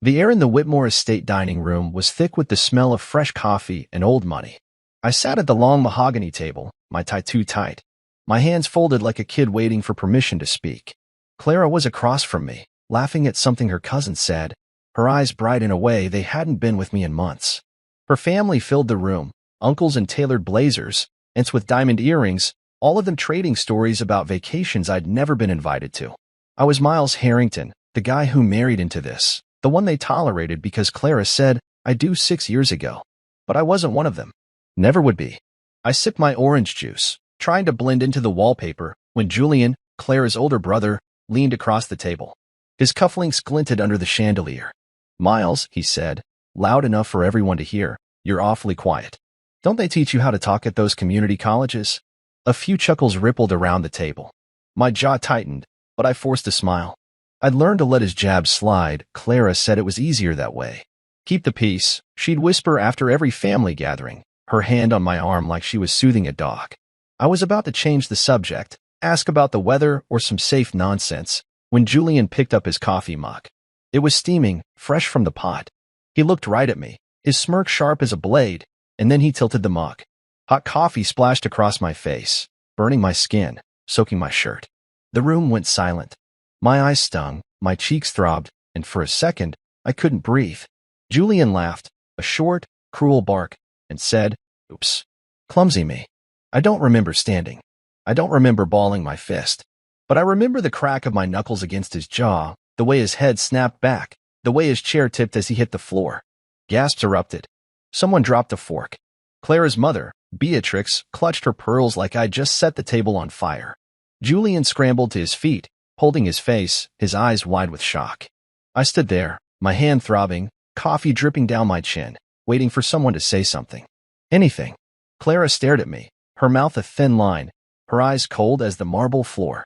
The air in the Whitmore Estate dining room was thick with the smell of fresh coffee and old money. I sat at the long mahogany table, my tattoo tight, my hands folded like a kid waiting for permission to speak. Clara was across from me, laughing at something her cousin said, her eyes bright in a way they hadn't been with me in months. Her family filled the room, uncles in tailored blazers, aunts with diamond earrings, all of them trading stories about vacations I'd never been invited to. I was Miles Harrington, the guy who married into this, the one they tolerated because Clara said I do 6 years ago. But I wasn't one of them. Never would be. I sipped my orange juice, trying to blend into the wallpaper, when Julian, Clara's older brother, leaned across the table. His cufflinks glinted under the chandelier. "Miles," he said, loud enough for everyone to hear, "you're awfully quiet. Don't they teach you how to talk at those community colleges?" A few chuckles rippled around the table. My jaw tightened, but I forced a smile. I'd learned to let his jab slide. Clara said it was easier that way. "Keep the peace," she'd whisper after every family gathering, her hand on my arm like she was soothing a dog. I was about to change the subject, ask about the weather or some safe nonsense, when Julian picked up his coffee mug. It was steaming, fresh from the pot. He looked right at me, his smirk sharp as a blade, and then he tilted the mug. Hot coffee splashed across my face, burning my skin, soaking my shirt. The room went silent. My eyes stung, my cheeks throbbed, and for a second, I couldn't breathe. Julian laughed, a short, cruel bark, and said, "Oops. Clumsy me. I don't remember standing. I don't remember balling my fist. But I remember the crack of my knuckles against his jaw, the way his head snapped back, the way his chair tipped as he hit the floor." Gasps erupted. Someone dropped a fork. Clara's mother, Beatrix, clutched her pearls like I'd just set the table on fire. Julian scrambled to his feet, holding his face, his eyes wide with shock. I stood there, my hand throbbing, coffee dripping down my chin, waiting for someone to say something. Anything. Clara stared at me, her mouth a thin line, her eyes cold as the marble floor.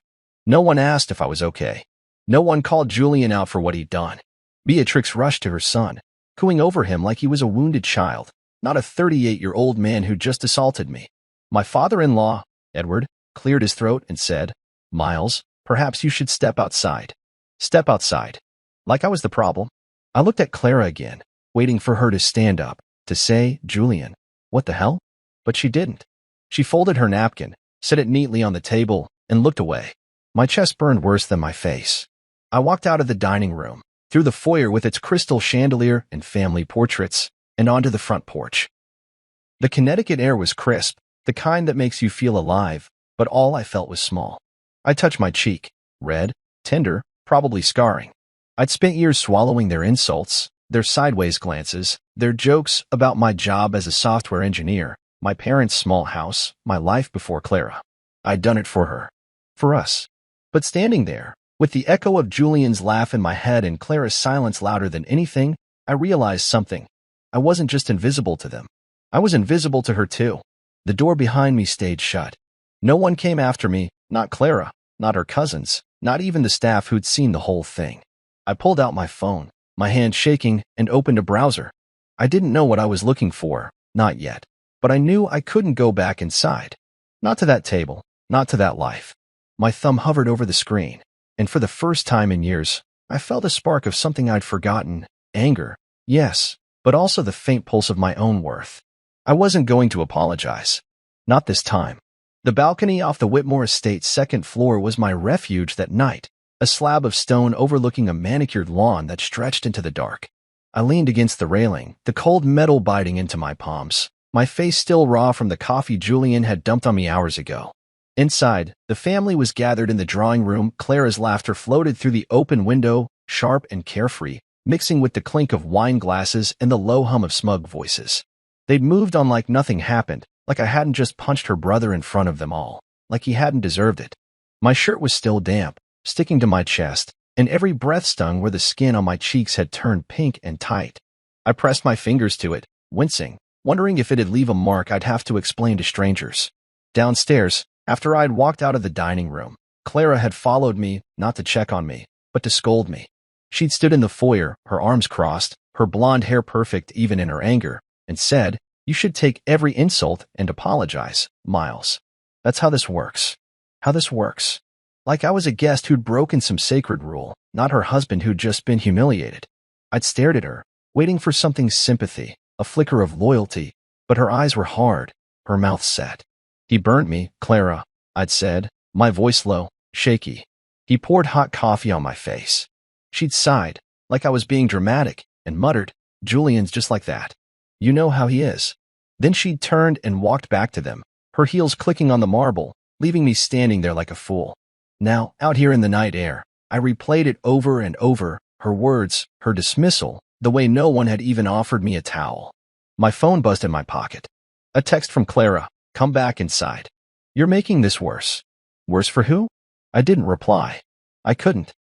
No one asked if I was okay. No one called Julian out for what he'd done. Beatrix rushed to her son, cooing over him like he was a wounded child, not a 38-year-old man who just assaulted me. My father-in-law, Edward, cleared his throat and said, "Miles, perhaps you should step outside." Step outside. Like I was the problem. I looked at Clara again, waiting for her to stand up, to say, "Julian, what the hell?" But she didn't. She folded her napkin, set it neatly on the table, and looked away. My chest burned worse than my face. I walked out of the dining room, through the foyer with its crystal chandelier and family portraits, and onto the front porch. The Connecticut air was crisp, the kind that makes you feel alive, but all I felt was small. I touched my cheek, red, tender, probably scarring. I'd spent years swallowing their insults, their sideways glances, their jokes about my job as a software engineer, my parents' small house, my life before Clara. I'd done it for her. For us. But standing there, with the echo of Julian's laugh in my head and Clara's silence louder than anything, I realized something. I wasn't just invisible to them. I was invisible to her too. The door behind me stayed shut. No one came after me, not Clara, not her cousins, not even the staff who'd seen the whole thing. I pulled out my phone, my hand shaking, and opened a browser. I didn't know what I was looking for, not yet, but I knew I couldn't go back inside. Not to that table, not to that life. My thumb hovered over the screen, and for the first time in years, I felt a spark of something I'd forgotten. Anger, yes, but also the faint pulse of my own worth. I wasn't going to apologize. Not this time. The balcony off the Whitmore Estate's second floor was my refuge that night, a slab of stone overlooking a manicured lawn that stretched into the dark. I leaned against the railing, the cold metal biting into my palms, my face still raw from the coffee Julian had dumped on me hours ago. Inside, the family was gathered in the drawing room. Clara's laughter floated through the open window, sharp and carefree, mixing with the clink of wine glasses and the low hum of smug voices. They'd moved on like nothing happened, like I hadn't just punched her brother in front of them all, like he hadn't deserved it. My shirt was still damp, sticking to my chest, and every breath stung where the skin on my cheeks had turned pink and tight. I pressed my fingers to it, wincing, wondering if it'd leave a mark I'd have to explain to strangers. Downstairs, after I'd walked out of the dining room, Clara had followed me, not to check on me, but to scold me. She'd stood in the foyer, her arms crossed, her blonde hair perfect even in her anger, and said, "You should take every insult and apologize, Miles. That's how this works. How this works." Like I was a guest who'd broken some sacred rule, not her husband who'd just been humiliated. I'd stared at her, waiting for something sympathy, a flicker of loyalty, but her eyes were hard, her mouth set. "He burnt me, Clara," I'd said, my voice low, shaky. He poured hot coffee on my face. She'd sighed, like I was being dramatic, and muttered, "Julian's just like that. You know how he is." Then she'd turned and walked back to them, her heels clicking on the marble, leaving me standing there like a fool. Now, out here in the night air, I replayed it over and over, her words, her dismissal, the way no one had even offered me a towel. My phone buzzed in my pocket. A text from Clara. "Come back inside. You're making this worse." Worse for who? I didn't reply. I couldn't.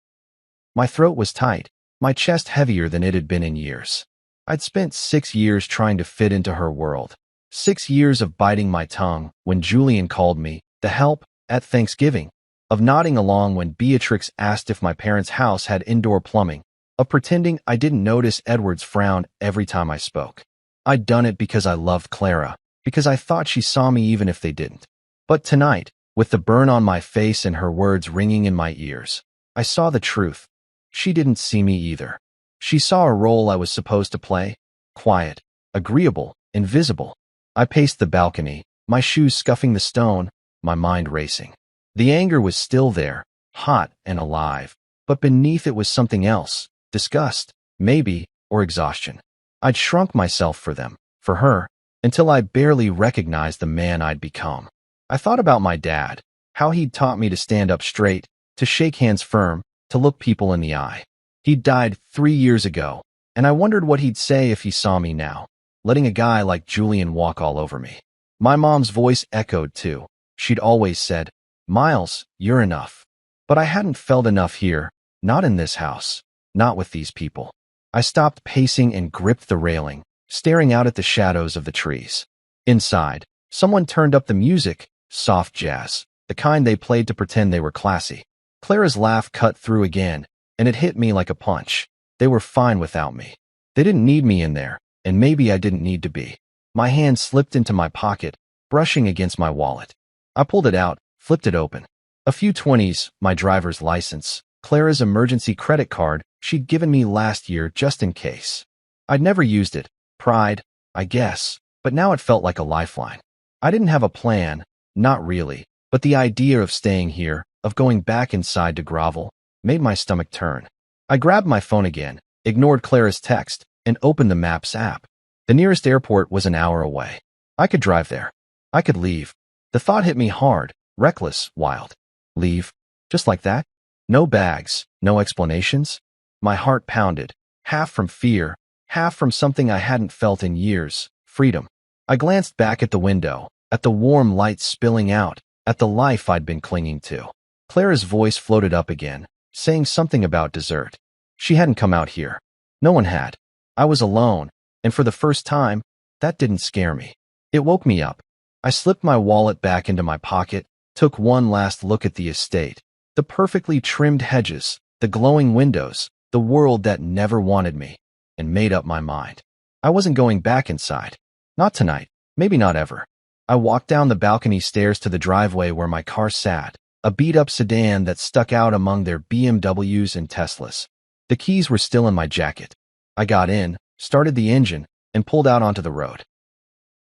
My throat was tight, my chest heavier than it had been in years. I'd spent 6 years trying to fit into her world. 6 years of biting my tongue when Julian called me, the help, at Thanksgiving, of nodding along when Beatrix asked if my parents' house had indoor plumbing, of pretending I didn't notice Edward's frown every time I spoke. I'd done it because I loved Clara, because I thought she saw me even if they didn't. But tonight, with the burn on my face and her words ringing in my ears, I saw the truth. She didn't see me either. She saw a role I was supposed to play, quiet, agreeable, invisible. I paced the balcony, my shoes scuffing the stone, my mind racing. The anger was still there, hot and alive, but beneath it was something else, disgust, maybe, or exhaustion. I'd shrunk myself for them, for her, until I barely recognized the man I'd become. I thought about my dad, how he'd taught me to stand up straight, to shake hands firm, to look people in the eye. He'd died 3 years ago, and I wondered what he'd say if he saw me now, letting a guy like Julian walk all over me. My mom's voice echoed too. She'd always said, "Miles, you're enough." But I hadn't felt enough here, not in this house, not with these people. I stopped pacing and gripped the railing, staring out at the shadows of the trees. Inside, someone turned up the music, soft jazz, the kind they played to pretend they were classy. Clara's laugh cut through again, and it hit me like a punch. They were fine without me. They didn't need me in there, and maybe I didn't need to be. My hand slipped into my pocket, brushing against my wallet. I pulled it out, flipped it open. A few 20s, my driver's license, Clara's emergency credit card she'd given me last year just in case. I'd never used it. Pride, I guess, but now it felt like a lifeline. I didn't have a plan, not really, but the idea of staying here, of going back inside to grovel, made my stomach turn. I grabbed my phone again, ignored Clara's text, and opened the Maps app. The nearest airport was an hour away. I could drive there. I could leave. The thought hit me hard, reckless, wild. Leave? Just like that? No bags, no explanations? My heart pounded, half from fear, half from something I hadn't felt in years, freedom. I glanced back at the window, at the warm light spilling out, at the life I'd been clinging to. Clara's voice floated up again, saying something about dessert. She hadn't come out here. No one had. I was alone, and for the first time, that didn't scare me. It woke me up. I slipped my wallet back into my pocket, took one last look at the estate, the perfectly trimmed hedges, the glowing windows, the world that never wanted me, and made up my mind. I wasn't going back inside. Not tonight, maybe not ever. I walked down the balcony stairs to the driveway where my car sat, a beat-up sedan that stuck out among their BMWs and Teslas. The keys were still in my jacket. I got in, started the engine, and pulled out onto the road.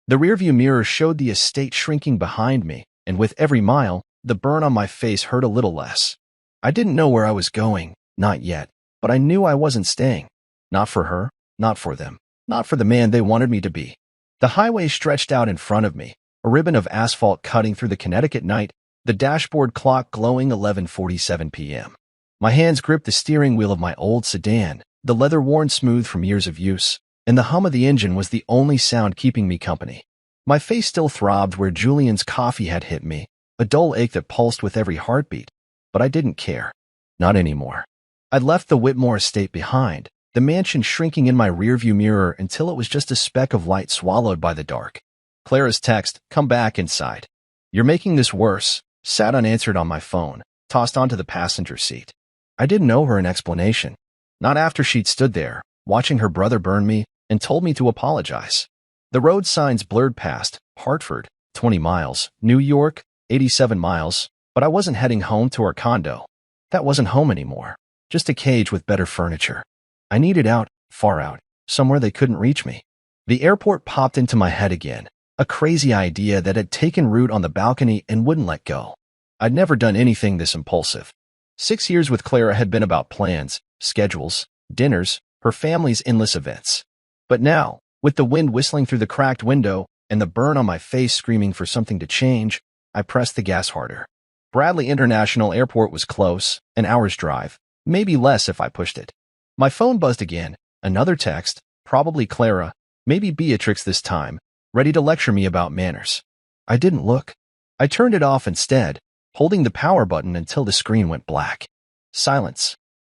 The rearview mirror showed the estate shrinking behind me, and with every mile, the burn on my face hurt a little less. I didn't know where I was going, not yet, but I knew I wasn't staying. Not for her, not for them, not for the man they wanted me to be. The highway stretched out in front of me, a ribbon of asphalt cutting through the Connecticut night, the dashboard clock glowing 11:47 p.m. My hands gripped the steering wheel of my old sedan, the leather worn smooth from years of use, and the hum of the engine was the only sound keeping me company. My face still throbbed where Julian's coffee had hit me, a dull ache that pulsed with every heartbeat, but I didn't care. Not anymore. I'd left the Whitmore estate behind, the mansion shrinking in my rearview mirror until it was just a speck of light swallowed by the dark. Clara's text, "Come back inside. You're making this worse," sat unanswered on my phone, tossed onto the passenger seat. I didn't owe her an explanation. Not after she'd stood there, watching her brother burn me, and told me to apologize. The road signs blurred past, Hartford, 20 miles, New York, 87 miles, but I wasn't heading home to our condo. That wasn't home anymore, just a cage with better furniture. I needed out, far out, somewhere they couldn't reach me. The airport popped into my head again, a crazy idea that had taken root on the balcony and wouldn't let go. I'd never done anything this impulsive. 6 years with Clara had been about plans, schedules, dinners, her family's endless events. But now, with the wind whistling through the cracked window and the burn on my face screaming for something to change, I pressed the gas harder. Bradley International Airport was close, an hour's drive, maybe less if I pushed it. My phone buzzed again, another text, probably Clara, maybe Beatrix this time, ready to lecture me about manners. I didn't look. I turned it off instead, holding the power button until the screen went black. Silence.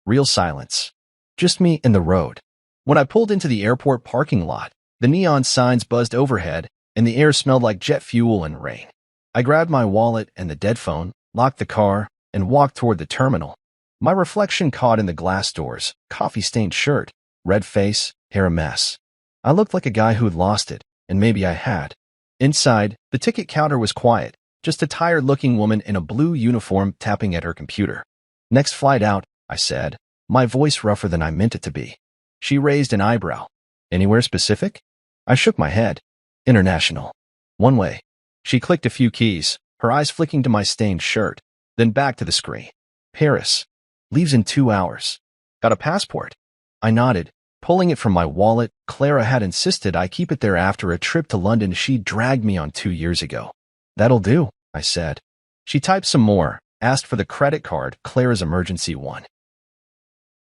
Real silence. Just me and the road. When I pulled into the airport parking lot, the neon signs buzzed overhead, and the air smelled like jet fuel and rain. I grabbed my wallet and the dead phone, locked the car, and walked toward the terminal. My reflection caught in the glass doors, coffee-stained shirt, red face, hair a mess. I looked like a guy who'd lost it, and maybe I had. Inside, the ticket counter was quiet, just a tired-looking woman in a blue uniform tapping at her computer. Next flight out, I said, my voice rougher than I meant it to be. She raised an eyebrow. Anywhere specific? I shook my head. International. One way. She clicked a few keys, her eyes flicking to my stained shirt, then back to the screen. Paris. Leaves in 2 hours. Got a passport? I nodded, pulling it from my wallet. Clara had insisted I keep it there after a trip to London she dragged me on 2 years ago. That'll do, I said. She typed some more, asked for the credit card, Clara's emergency one.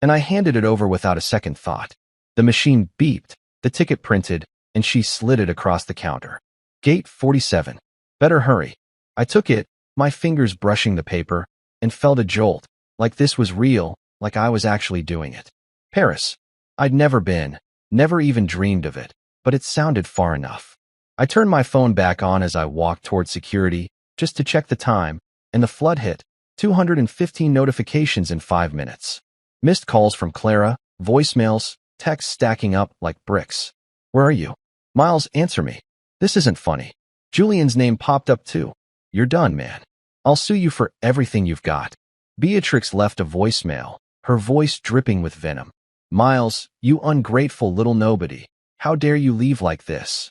And I handed it over without a second thought. The machine beeped, the ticket printed, and she slid it across the counter. Gate 47. Better hurry. I took it, my fingers brushing the paper, and felt a jolt, like this was real, like I was actually doing it. Paris. I'd never been, never even dreamed of it, but it sounded far enough. I turned my phone back on as I walked toward security, just to check the time, and the flood hit, 215 notifications in 5 minutes. Missed calls from Clara, voicemails, texts stacking up like bricks. Where are you? Miles, answer me. This isn't funny. Julian's name popped up too. You're done, man. I'll sue you for everything you've got. Beatrix left a voicemail, her voice dripping with venom. Miles, you ungrateful little nobody. How dare you leave like this?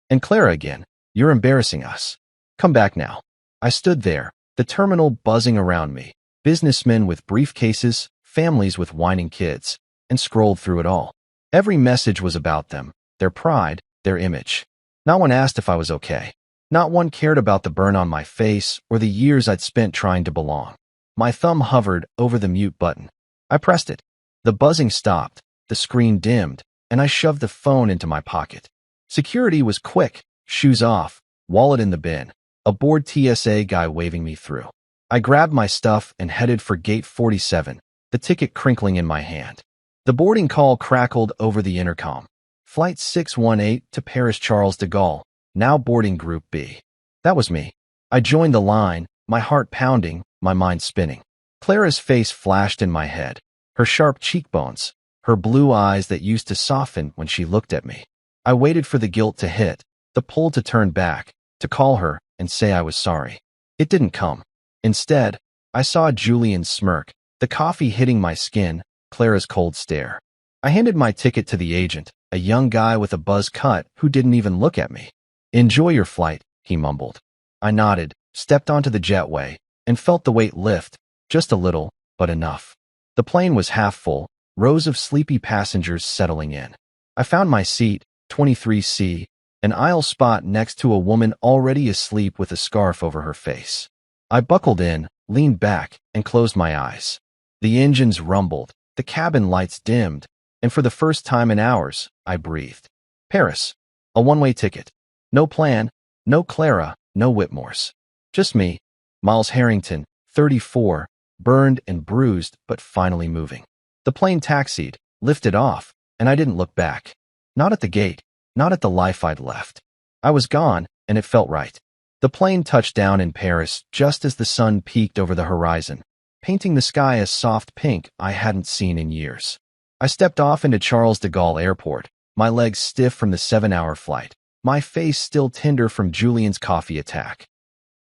And Clara again. You're embarrassing us. Come back now. I stood there, the terminal buzzing around me. Businessmen with briefcases, families with whining kids, and scrolled through it all. Every message was about them, their pride, their image. Not one asked if I was okay. Not one cared about the burn on my face or the years I'd spent trying to belong. My thumb hovered over the mute button. I pressed it. The buzzing stopped, the screen dimmed, and I shoved the phone into my pocket. Security was quick, shoes off, wallet in the bin, a bored TSA guy waving me through. I grabbed my stuff and headed for gate 47, the ticket crinkling in my hand. The boarding call crackled over the intercom. Flight 618 to Paris Charles de Gaulle, now boarding Group B. That was me. I joined the line, my heart pounding, my mind spinning. Clara's face flashed in my head, her sharp cheekbones, her blue eyes that used to soften when she looked at me. I waited for the guilt to hit, the pull to turn back, to call her and say I was sorry. It didn't come. Instead, I saw Julian's smirk, the coffee hitting my skin, Clara's cold stare. I handed my ticket to the agent, a young guy with a buzz cut who didn't even look at me. Enjoy your flight, he mumbled. I nodded, stepped onto the jetway, and felt the weight lift, just a little, but enough. The plane was half full, rows of sleepy passengers settling in. I found my seat, 23C, an aisle spot next to a woman already asleep with a scarf over her face. I buckled in, leaned back, and closed my eyes. The engines rumbled, the cabin lights dimmed, and for the first time in hours, I breathed. Paris. A one-way ticket. No plan, no Clara, no Whitmores. Just me, Miles Harrington, 34, burned and bruised, but finally moving. The plane taxied, lifted off, and I didn't look back. Not at the gate, not at the life I'd left. I was gone, and it felt right. The plane touched down in Paris just as the sun peeked over the horizon, painting the sky a soft pink I hadn't seen in years. I stepped off into Charles de Gaulle Airport, my legs stiff from the 7-hour flight, my face still tender from Julian's coffee attack.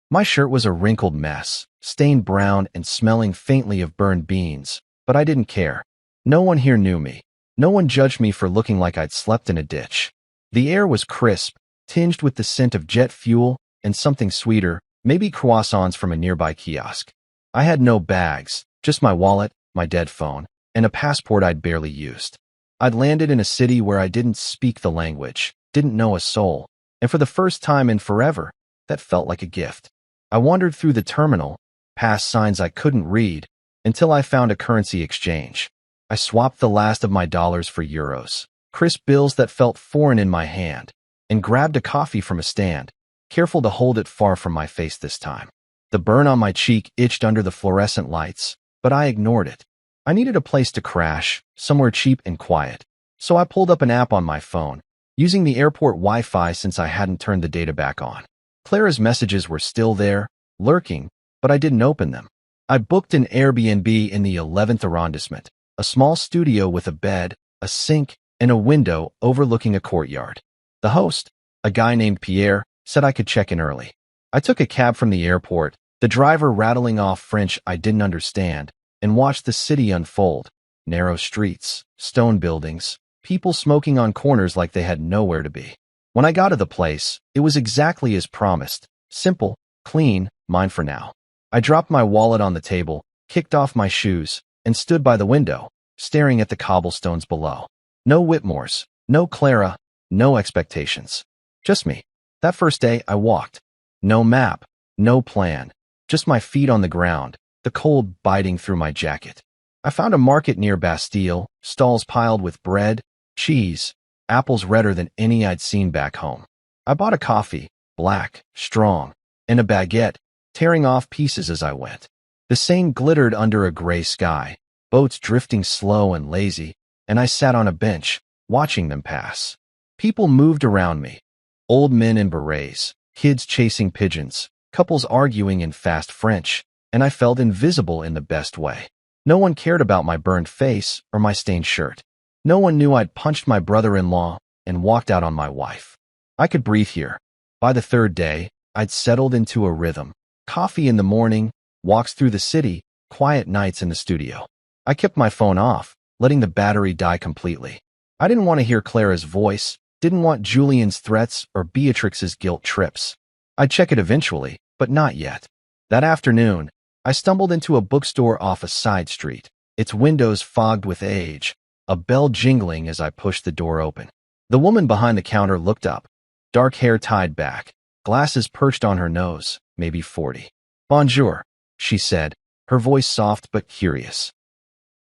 My shirt was a wrinkled mess, stained brown and smelling faintly of burned beans, but I didn't care. No one here knew me. No one judged me for looking like I'd slept in a ditch. The air was crisp, tinged with the scent of jet fuel and something sweeter, maybe croissants from a nearby kiosk. I had no bags, just my wallet, my dead phone, and a passport I'd barely used. I'd landed in a city where I didn't speak the language, didn't know a soul, and for the first time in forever, that felt like a gift. I wandered through the terminal, past signs I couldn't read, until I found a currency exchange. I swapped the last of my dollars for euros, crisp bills that felt foreign in my hand, and grabbed a coffee from a stand, careful to hold it far from my face this time. The burn on my cheek itched under the fluorescent lights, but I ignored it. I needed a place to crash, somewhere cheap and quiet. So I pulled up an app on my phone, using the airport Wi-Fi since I hadn't turned the data back on. Clara's messages were still there, lurking, but I didn't open them. I booked an Airbnb in the 11th arrondissement, a small studio with a bed, a sink, and a window overlooking a courtyard. The host, a guy named Pierre, said I could check in early. I took a cab from the airport, the driver rattling off French I didn't understand, and watched the city unfold. Narrow streets, stone buildings, people smoking on corners like they had nowhere to be. When I got to the place, it was exactly as promised. Simple, clean, mine for now. I dropped my wallet on the table, kicked off my shoes, and stood by the window, staring at the cobblestones below. No Whitmores, no Clara, no expectations. Just me. That first day, I walked. No map, no plan, just my feet on the ground, the cold biting through my jacket. I found a market near Bastille, stalls piled with bread, cheese, apples redder than any I'd seen back home. I bought a coffee, black, strong, and a baguette, tearing off pieces as I went. The Seine glittered under a gray sky, boats drifting slow and lazy, and I sat on a bench, watching them pass. People moved around me. Old men in berets, kids chasing pigeons, couples arguing in fast French, and I felt invisible in the best way. No one cared about my burned face or my stained shirt. No one knew I'd punched my brother-in-law and walked out on my wife. I could breathe here. By the third day, I'd settled into a rhythm. Coffee in the morning, walks through the city, quiet nights in the studio. I kept my phone off, letting the battery die completely. I didn't want to hear Clara's voice, didn't want Julian's threats or Beatrix's guilt trips. I'd check it eventually, but not yet. That afternoon, I stumbled into a bookstore off a side street, its windows fogged with age, a bell jingling as I pushed the door open. The woman behind the counter looked up, dark hair tied back, glasses perched on her nose, maybe 40. "Bonjour," she said, her voice soft but curious.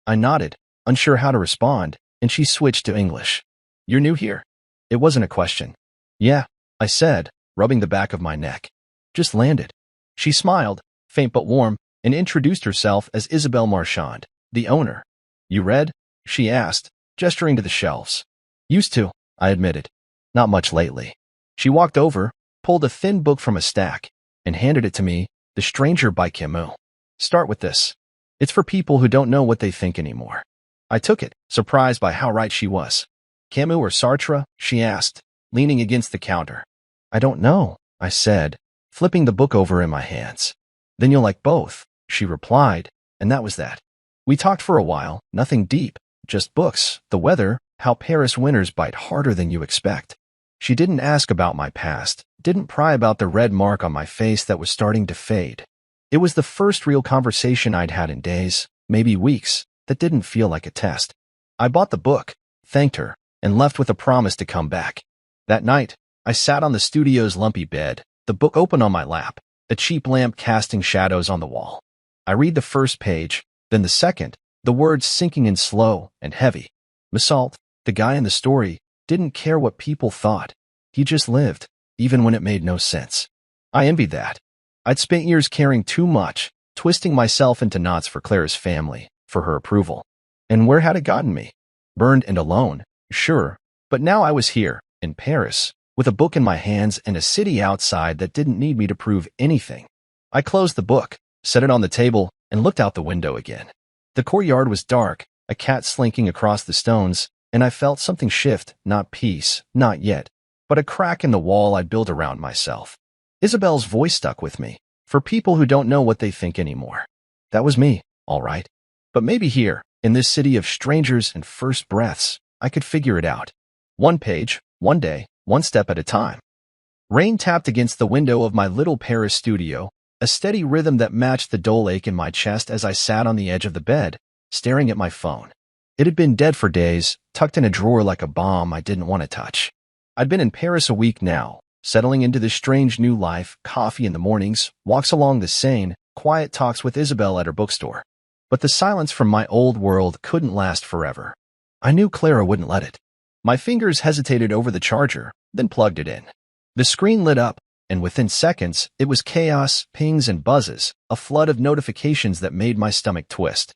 I nodded, unsure how to respond, and she switched to English. "You're new here?" It wasn't a question. "Yeah," I said, rubbing the back of my neck. "Just landed." She smiled, faint but warm, and introduced herself as Isabelle Marchand, the owner. "You read?" she asked, gesturing to the shelves. "Used to," I admitted. "Not much lately." She walked over, pulled a thin book from a stack, and handed it to me, The Stranger by Camus. "Start with this. It's for people who don't know what they think anymore." I took it, surprised by how right she was. "Camus or Sartre?" she asked, leaning against the counter. "I don't know," I said, flipping the book over in my hands. "Then you'll like both," she replied, and that was that. We talked for a while, nothing deep, just books, the weather, how Paris winters bite harder than you expect. She didn't ask about my past, didn't pry about the red mark on my face that was starting to fade. It was the first real conversation I'd had in days, maybe weeks, that didn't feel like a test. I bought the book, thanked her, and left with a promise to come back. That night, I sat on the studio's lumpy bed, the book open on my lap, a cheap lamp casting shadows on the wall. I read the first page, then the second, the words sinking in slow and heavy. Misault, the guy in the story, didn't care what people thought. He just lived, even when it made no sense. I envied that. I'd spent years caring too much, twisting myself into knots for Clara's family, for her approval. And where had it gotten me? Burned and alone, sure, but now I was here, in Paris, with a book in my hands and a city outside that didn't need me to prove anything. I closed the book, set it on the table, and looked out the window again. The courtyard was dark, a cat slinking across the stones, and I felt something shift, not peace, not yet, but a crack in the wall I'd built around myself. Isabelle's voice stuck with me, for people who don't know what they think anymore. That was me, all right. But maybe here, in this city of strangers and first breaths, I could figure it out. One page, one day, one step at a time. Rain tapped against the window of my little Paris studio, a steady rhythm that matched the dull ache in my chest as I sat on the edge of the bed, staring at my phone. It had been dead for days, tucked in a drawer like a bomb I didn't want to touch. I'd been in Paris a week now, settling into this strange new life, coffee in the mornings, walks along the Seine, quiet talks with Isabelle at her bookstore. But the silence from my old world couldn't last forever. I knew Clara wouldn't let it. My fingers hesitated over the charger, then plugged it in. The screen lit up, and within seconds, it was chaos, pings, and buzzes, a flood of notifications that made my stomach twist.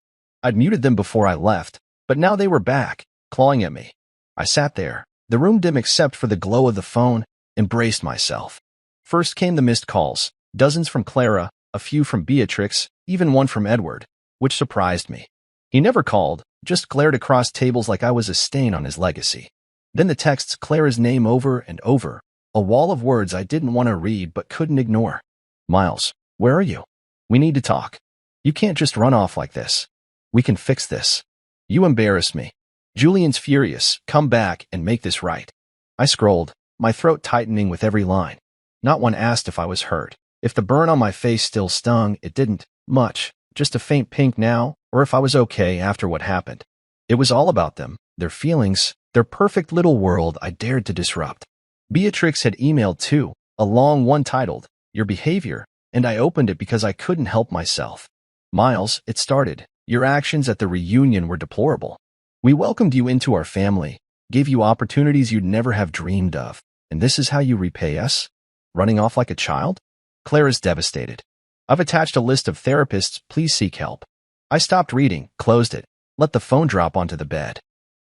I'd muted them before I left, but now they were back, clawing at me. I sat there, the room dim except for the glow of the phone, and braced myself. First came the missed calls, dozens from Clara, a few from Beatrix, even one from Edward, which surprised me. He never called, just glared across tables like I was a stain on his legacy. Then the texts Clara's name over and over, a wall of words I didn't want to read but couldn't ignore. Miles, where are you? We need to talk. You can't just run off like this. We can fix this. You embarrass me. Julian's furious. Come back and make this right. I scrolled, my throat tightening with every line. Not one asked if I was hurt. If the burn on my face still stung, it didn't. Much. Just a faint pink now, or if I was okay after what happened. It was all about them, their feelings, their perfect little world I dared to disrupt. Beatrix had emailed too, a long one titled, Your Behavior, and I opened it because I couldn't help myself. Miles, it started. Your actions at the reunion were deplorable. We welcomed you into our family, gave you opportunities you'd never have dreamed of, and this is how you repay us? Running off like a child? Clara's devastated. I've attached a list of therapists, please seek help. I stopped reading, closed it, let the phone drop onto the bed.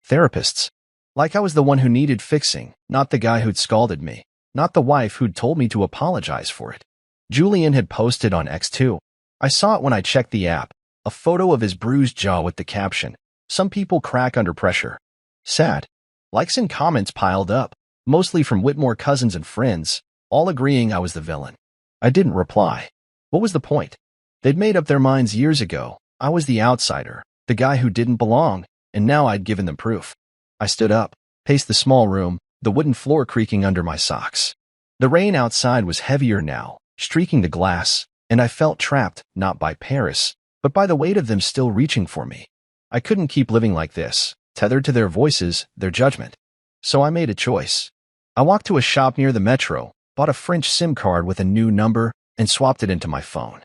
Therapists. Like I was the one who needed fixing, not the guy who'd scalded me, not the wife who'd told me to apologize for it. Julian had posted on X too. I saw it when I checked the app, a photo of his bruised jaw with the caption, some people crack under pressure. Sad. Likes and comments piled up, mostly from Whitmore cousins and friends, all agreeing I was the villain. I didn't reply. What was the point? They'd made up their minds years ago. I was the outsider, the guy who didn't belong, and now I'd given them proof. I stood up, paced the small room, the wooden floor creaking under my socks. The rain outside was heavier now, streaking the glass, and I felt trapped, not by Paris, but by the weight of them still reaching for me. I couldn't keep living like this, tethered to their voices, their judgment. So I made a choice. I walked to a shop near the metro, bought a French SIM card with a new number, and swapped it into my phone.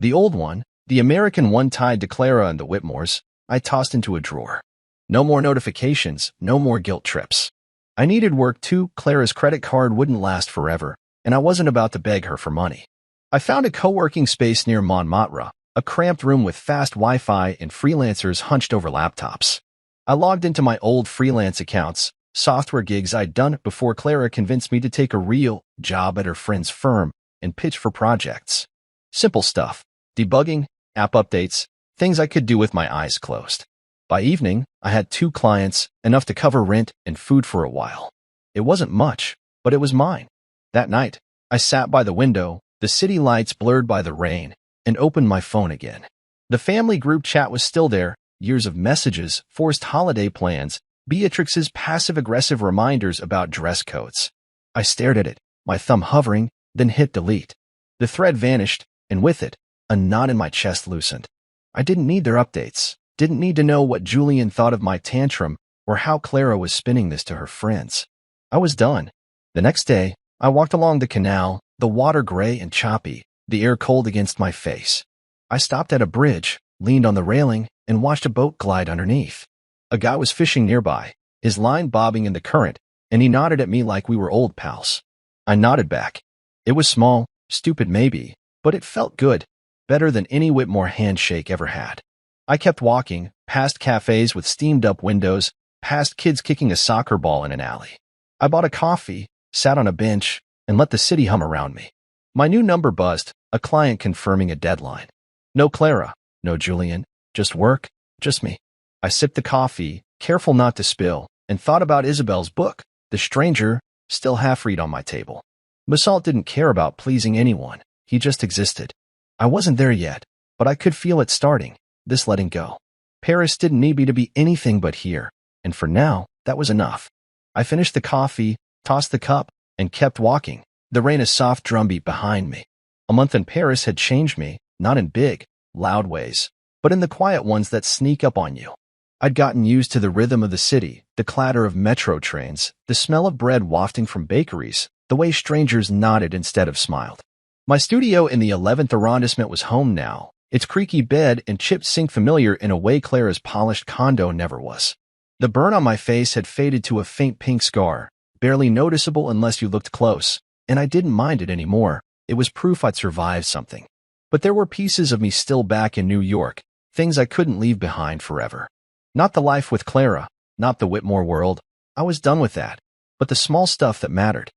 The old one, the American one tied to Clara and the Whitmores, I tossed into a drawer. No more notifications, no more guilt trips. I needed work too. Clara's credit card wouldn't last forever, and I wasn't about to beg her for money. I found a co-working space near Montmartre, a cramped room with fast Wi-Fi and freelancers hunched over laptops. I logged into my old freelance accounts, software gigs I'd done before Clara convinced me to take a real job at her friend's firm and pitch for projects. Simple stuff, debugging, app updates, things I could do with my eyes closed. By evening, I had 2 clients, enough to cover rent and food for a while. It wasn't much, but it was mine. That night, I sat by the window, the city lights blurred by the rain, and opened my phone again. The family group chat was still there, years of messages, forced holiday plans, Beatrix's passive-aggressive reminders about dress codes. I stared at it, my thumb hovering, then hit delete. The thread vanished, and with it, a knot in my chest loosened. I didn't need their updates, didn't need to know what Julian thought of my tantrum or how Clara was spinning this to her friends. I was done. The next day, I walked along the canal, the water gray and choppy, the air cold against my face. I stopped at a bridge, leaned on the railing, and watched a boat glide underneath. A guy was fishing nearby, his line bobbing in the current, and he nodded at me like we were old pals. I nodded back. It was small, stupid maybe, but it felt good, better than any Whitmore handshake ever had. I kept walking, past cafes with steamed-up windows, past kids kicking a soccer ball in an alley. I bought a coffee, sat on a bench, and let the city hum around me. My new number buzzed, a client confirming a deadline. No Clara, no Julian, just work, just me. I sipped the coffee, careful not to spill, and thought about Isabel's book, The Stranger, still half-read on my table. Basalt didn't care about pleasing anyone. He just existed. I wasn't there yet, but I could feel it starting, this letting go. Paris didn't need me to be anything but here, and for now, that was enough. I finished the coffee, tossed the cup, and kept walking, the rain a soft drumbeat behind me. A month in Paris had changed me, not in big, loud ways, but in the quiet ones that sneak up on you. I'd gotten used to the rhythm of the city, the clatter of metro trains, the smell of bread wafting from bakeries, the way strangers nodded instead of smiled. My studio in the 11th arrondissement was home now, its creaky bed and chipped sink familiar in a way Clara's polished condo never was. The burn on my face had faded to a faint pink scar, barely noticeable unless you looked close, and I didn't mind it anymore. It was proof I'd survived something. But there were pieces of me still back in New York, things I couldn't leave behind forever. Not the life with Clara, not the Whitmore world. I was done with that. But the small stuff that mattered.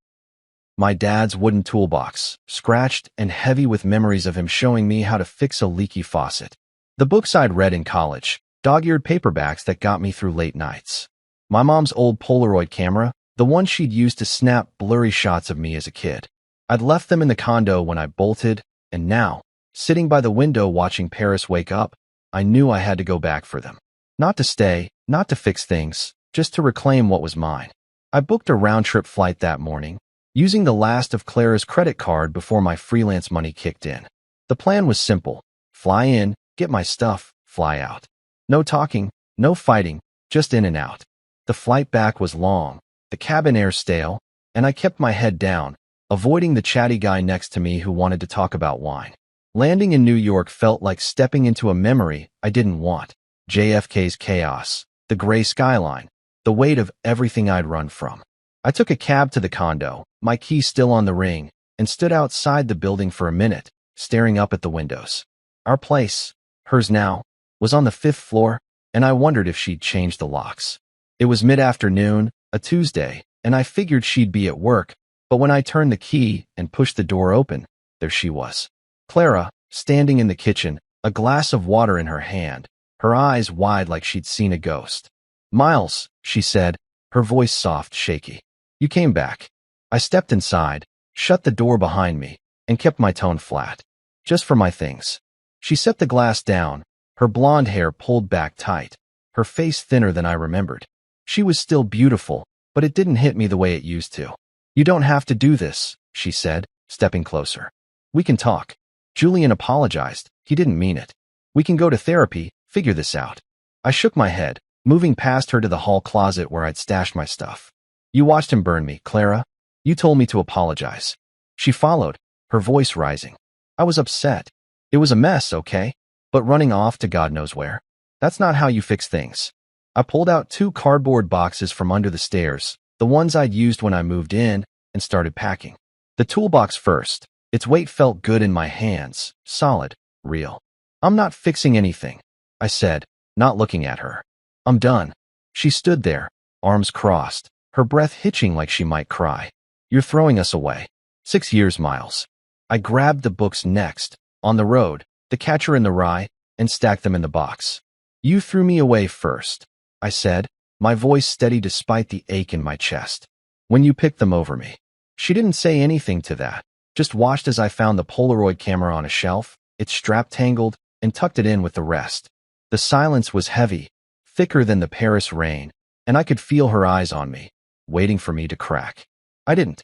My dad's wooden toolbox, scratched and heavy with memories of him showing me how to fix a leaky faucet. The books I'd read in college, dog-eared paperbacks that got me through late nights. My mom's old Polaroid camera, the one she'd used to snap blurry shots of me as a kid. I'd left them in the condo when I bolted, and now, sitting by the window watching Paris wake up, I knew I had to go back for them. Not to stay, not to fix things, just to reclaim what was mine. I booked a round-trip flight that morning, using the last of Clara's credit card before my freelance money kicked in. The plan was simple. Fly in, get my stuff, fly out. No talking, no fighting, just in and out. The flight back was long, the cabin air stale, and I kept my head down, avoiding the chatty guy next to me who wanted to talk about wine. Landing in New York felt like stepping into a memory I didn't want. JFK's chaos, the gray skyline, the weight of everything I'd run from. I took a cab to the condo, my key still on the ring, and stood outside the building for a minute, staring up at the windows. Our place, hers now, was on the 5th floor, and I wondered if she'd changed the locks. It was mid-afternoon, a Tuesday, and I figured she'd be at work, but when I turned the key and pushed the door open, there she was. Clara, standing in the kitchen, a glass of water in her hand, her eyes wide like she'd seen a ghost. "Miles," she said, her voice soft, shaky. "You came back." I stepped inside, shut the door behind me, and kept my tone flat. "Just for my things." She set the glass down, her blonde hair pulled back tight, her face thinner than I remembered. She was still beautiful, but it didn't hit me the way it used to. "You don't have to do this," she said, stepping closer. "We can talk." Julian apologized. He didn't mean it. "We can go to therapy, figure this out." I shook my head, moving past her to the hall closet where I'd stashed my stuff. "You watched him burn me, Clara. You told me to apologize." She followed, her voice rising. "I was upset. It was a mess, okay? But running off to God knows where. That's not how you fix things." I pulled out 2 cardboard boxes from under the stairs, the ones I'd used when I moved in, and started packing. The toolbox first. Its weight felt good in my hands, solid, real. "I'm not fixing anything," I said, not looking at her. "I'm done." She stood there, arms crossed, her breath hitching like she might cry. "You're throwing us away." 6 years, Miles. I grabbed the books next, on the road, The Catcher in the Rye, and stacked them in the box. "You threw me away first," I said, my voice steady despite the ache in my chest. "When you picked them over me." She didn't say anything to that, just watched as I found the Polaroid camera on a shelf, its strap tangled, and tucked it in with the rest. The silence was heavy, thicker than the Paris rain, and I could feel her eyes on me, waiting for me to crack. I didn't.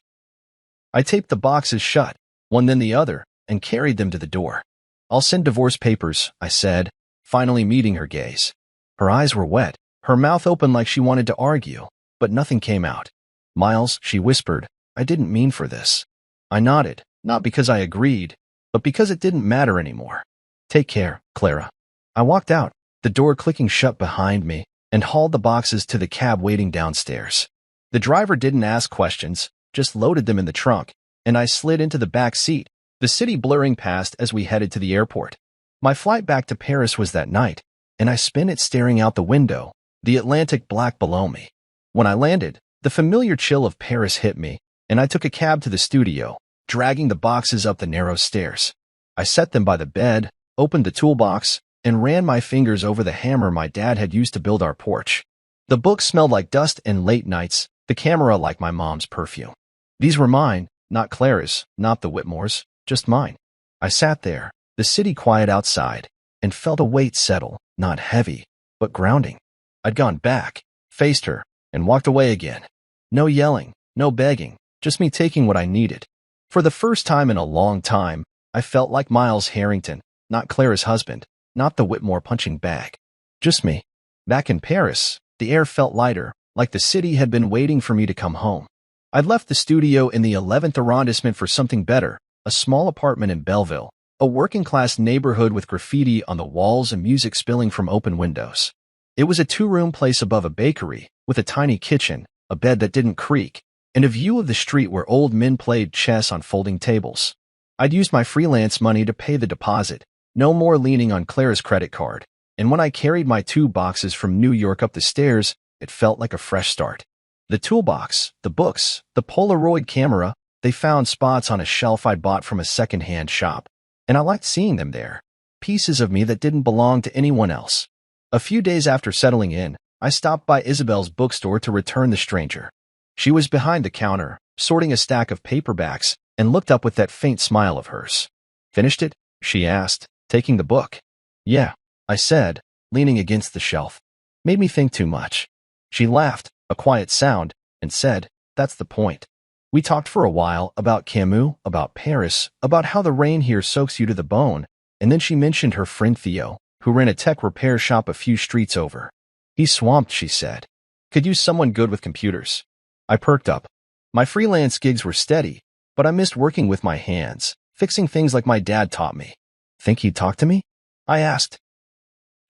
I taped the boxes shut, one then the other, and carried them to the door. "I'll send divorce papers," I said, finally meeting her gaze. Her eyes were wet, her mouth open like she wanted to argue, but nothing came out. "Miles," she whispered, "I didn't mean for this." I nodded, not because I agreed, but because it didn't matter anymore. "Take care, Clara." I walked out, the door clicking shut behind me, and hauled the boxes to the cab waiting downstairs. The driver didn't ask questions, just loaded them in the trunk, and I slid into the back seat, the city blurring past as we headed to the airport. My flight back to Paris was that night, and I spent it staring out the window, the Atlantic black below me. When I landed, the familiar chill of Paris hit me, and I took a cab to the studio, dragging the boxes up the narrow stairs. I set them by the bed, opened the toolbox, and ran my fingers over the hammer my dad had used to build our porch. The books smelled like dust and late nights, the camera like my mom's perfume. These were mine, not Clara's, not the Whitmores, just mine. I sat there, the city quiet outside, and felt a weight settle, not heavy, but grounding. I'd gone back, faced her, and walked away again. No yelling, no begging, just me taking what I needed. For the first time in a long time, I felt like Miles Harrington, not Clara's husband, not the Whitmore punching bag. Just me. Back in Paris, the air felt lighter, like the city had been waiting for me to come home. I'd left the studio in the 11th arrondissement for something better, a small apartment in Belleville, a working-class neighborhood with graffiti on the walls and music spilling from open windows. It was a 2-room place above a bakery, with a tiny kitchen, a bed that didn't creak, and a view of the street where old men played chess on folding tables. I'd used my freelance money to pay the deposit, no more leaning on Clara's credit card. and when I carried my 2 boxes from New York up the stairs, it felt like a fresh start. The toolbox, the books, the Polaroid camera, they found spots on a shelf I'd bought from a second-hand shop, and I liked seeing them there. Pieces of me that didn't belong to anyone else. A few days after settling in, I stopped by Isabel's bookstore to return the stranger. She was behind the counter, sorting a stack of paperbacks, and looked up with that faint smile of hers. "Finished it?" she asked, taking the book. "Yeah," I said, leaning against the shelf. "Made me think too much." She laughed, a quiet sound, and said, "That's the point." We talked for a while about Camus, about Paris, about how the rain here soaks you to the bone, and then she mentioned her friend Theo, who ran a tech repair shop a few streets over. "He's swamped," she said. "Could use someone good with computers." I perked up. My freelance gigs were steady, but I missed working with my hands, fixing things like my dad taught me. "Think he'd talk to me?" I asked.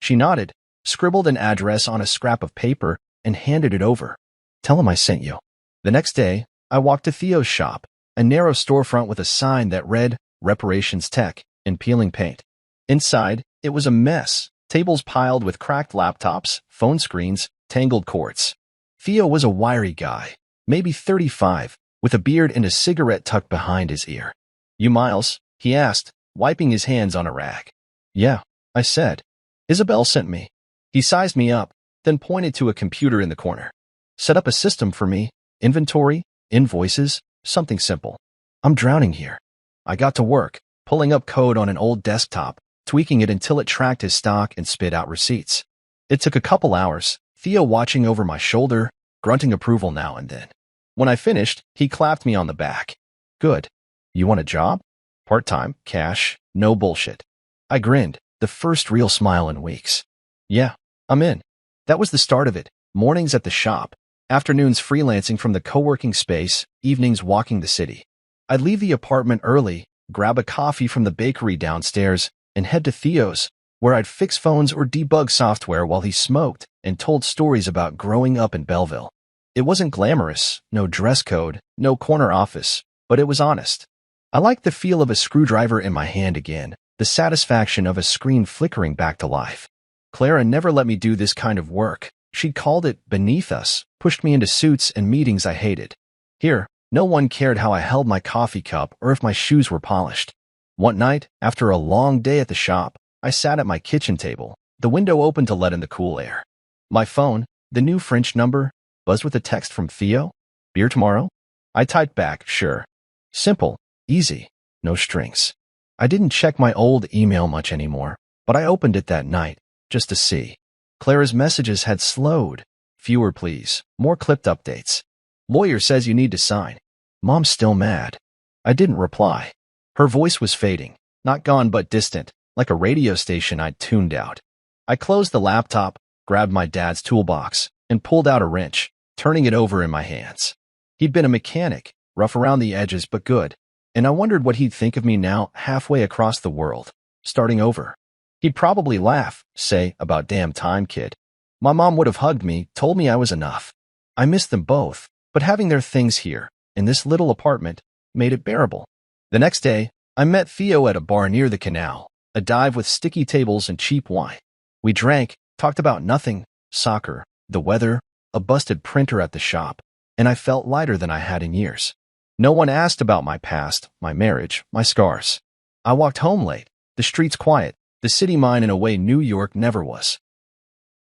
She nodded, scribbled an address on a scrap of paper, and handed it over. "Tell him I sent you." The next day, I walked to Theo's shop, a narrow storefront with a sign that read Reparations Tech in peeling paint. Inside, it was a mess, tables piled with cracked laptops, phone screens, tangled cords. Theo was a wiry guy, maybe 35, with a beard and a cigarette tucked behind his ear. "You Miles?" he asked, wiping his hands on a rag. "Yeah," I said. "Isabel sent me." He sized me up, then pointed to a computer in the corner. "Set up a system for me, inventory, invoices, something simple. I'm drowning here." I got to work, pulling up code on an old desktop, tweaking it until it tracked his stock and spit out receipts. It took a couple hours, Theo watching over my shoulder, grunting approval now and then. When I finished, he clapped me on the back. "Good. You want a job? Part-time, cash, no bullshit." I grinned, the first real smile in weeks. "Yeah, I'm in." That was the start of it. Mornings at the shop, afternoons freelancing from the co-working space, evenings walking the city. I'd leave the apartment early, grab a coffee from the bakery downstairs, and head to Theo's, where I'd fix phones or debug software while he smoked and told stories about growing up in Belleville. It wasn't glamorous, no dress code, no corner office, but it was honest. I liked the feel of a screwdriver in my hand again, the satisfaction of a screen flickering back to life. Clara never let me do this kind of work. She called it beneath us, pushed me into suits and meetings I hated. Here, no one cared how I held my coffee cup or if my shoes were polished. One night, after a long day at the shop, I sat at my kitchen table, the window open to let in the cool air. My phone, the new French number, buzzed with a text from Theo. "Beer tomorrow?" I typed back, "Sure." Simple, easy, no strings. I didn't check my old email much anymore, but I opened it that night, just to see. Clara's messages had slowed. "Fewer please, more clipped updates. Lawyer says you need to sign. Mom's still mad." I didn't reply. Her voice was fading, not gone but distant, like a radio station I'd tuned out. I closed the laptop, grabbed my dad's toolbox, and pulled out a wrench, turning it over in my hands. He'd been a mechanic, rough around the edges but good, and I wondered what he'd think of me now halfway across the world, starting over. He'd probably laugh, say, "About damn time, kid." My mom would have hugged me, told me I was enough. I missed them both, but having their things here, in this little apartment, made it bearable. The next day, I met Theo at a bar near the canal, a dive with sticky tables and cheap wine. We drank, talked about nothing, soccer, the weather, a busted printer at the shop, and I felt lighter than I had in years. No one asked about my past, my marriage, my scars. I walked home late, the streets quiet, the city mine in a way New York never was.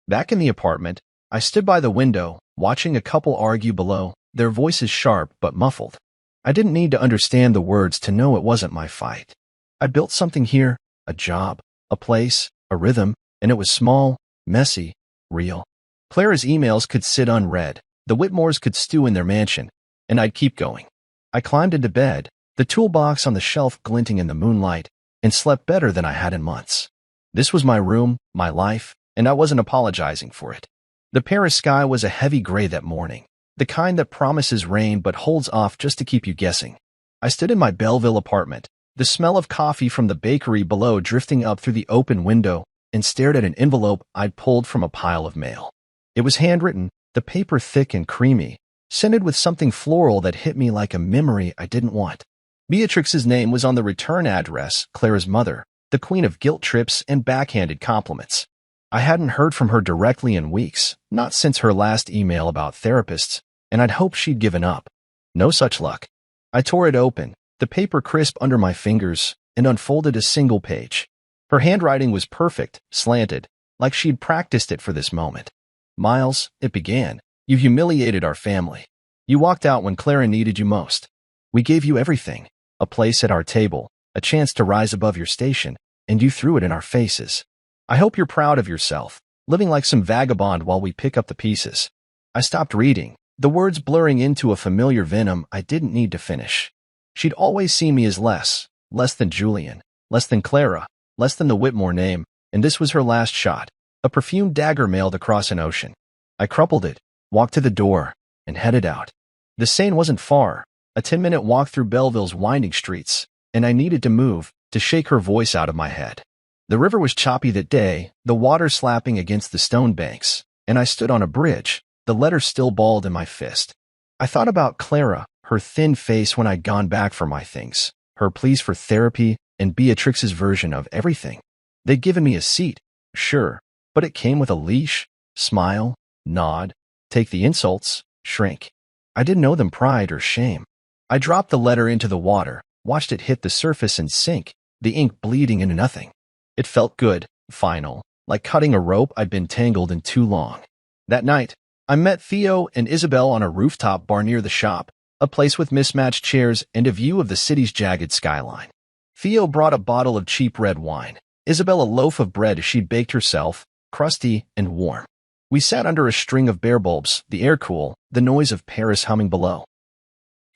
Back in the apartment, I stood by the window, watching a couple argue below, their voices sharp but muffled. I didn't need to understand the words to know it wasn't my fight. I built something here, a job, a place, a rhythm, and it was small, messy, real. Clara's emails could sit unread, the Whitmores could stew in their mansion, and I'd keep going. I climbed into bed, the toolbox on the shelf glinting in the moonlight, and slept better than I had in months. This was my room, my life, and I wasn't apologizing for it. The Paris sky was a heavy gray that morning, the kind that promises rain but holds off just to keep you guessing. I stood in my Belleville apartment, the smell of coffee from the bakery below drifting up through the open window, and stared at an envelope I'd pulled from a pile of mail. It was handwritten, the paper thick and creamy, scented with something floral that hit me like a memory I didn't want. Beatrix's name was on the return address, Clara's mother, the queen of guilt trips and backhanded compliments. I hadn't heard from her directly in weeks, not since her last email about therapists, and I'd hoped she'd given up. No such luck. I tore it open, the paper crisp under my fingers, and unfolded a single page. Her handwriting was perfect, slanted, like she'd practiced it for this moment. Miles, it began. You humiliated our family. You walked out when Clara needed you most. We gave you everything, a place at our table, a chance to rise above your station, and you threw it in our faces. I hope you're proud of yourself, living like some vagabond while we pick up the pieces. I stopped reading, the words blurring into a familiar venom I didn't need to finish. She'd always seen me as less than Julian, less than Clara, less than the Whitmore name, and this was her last shot, a perfumed dagger mailed across an ocean. I crumpled it, walked to the door, and headed out. The Seine wasn't far, a 10-minute walk through Belleville's winding streets, and I needed to move, to shake her voice out of my head. The river was choppy that day, the water slapping against the stone banks, and I stood on a bridge, the letter still balled in my fist. I thought about Clara, her thin face when I'd gone back for my things, her pleas for therapy, and Beatrix's version of everything. They'd given me a seat, sure, but it came with a leash, smile, nod, take the insults, shrink. I didn't know them pride or shame. I dropped the letter into the water, watched it hit the surface and sink, the ink bleeding into nothing. It felt good, final, like cutting a rope I'd been tangled in too long. That night, I met Theo and Isabel on a rooftop bar near the shop, a place with mismatched chairs and a view of the city's jagged skyline. Theo brought a bottle of cheap red wine, Isabel a loaf of bread she'd baked herself, crusty and warm. We sat under a string of bare bulbs, the air cool, the noise of Paris humming below.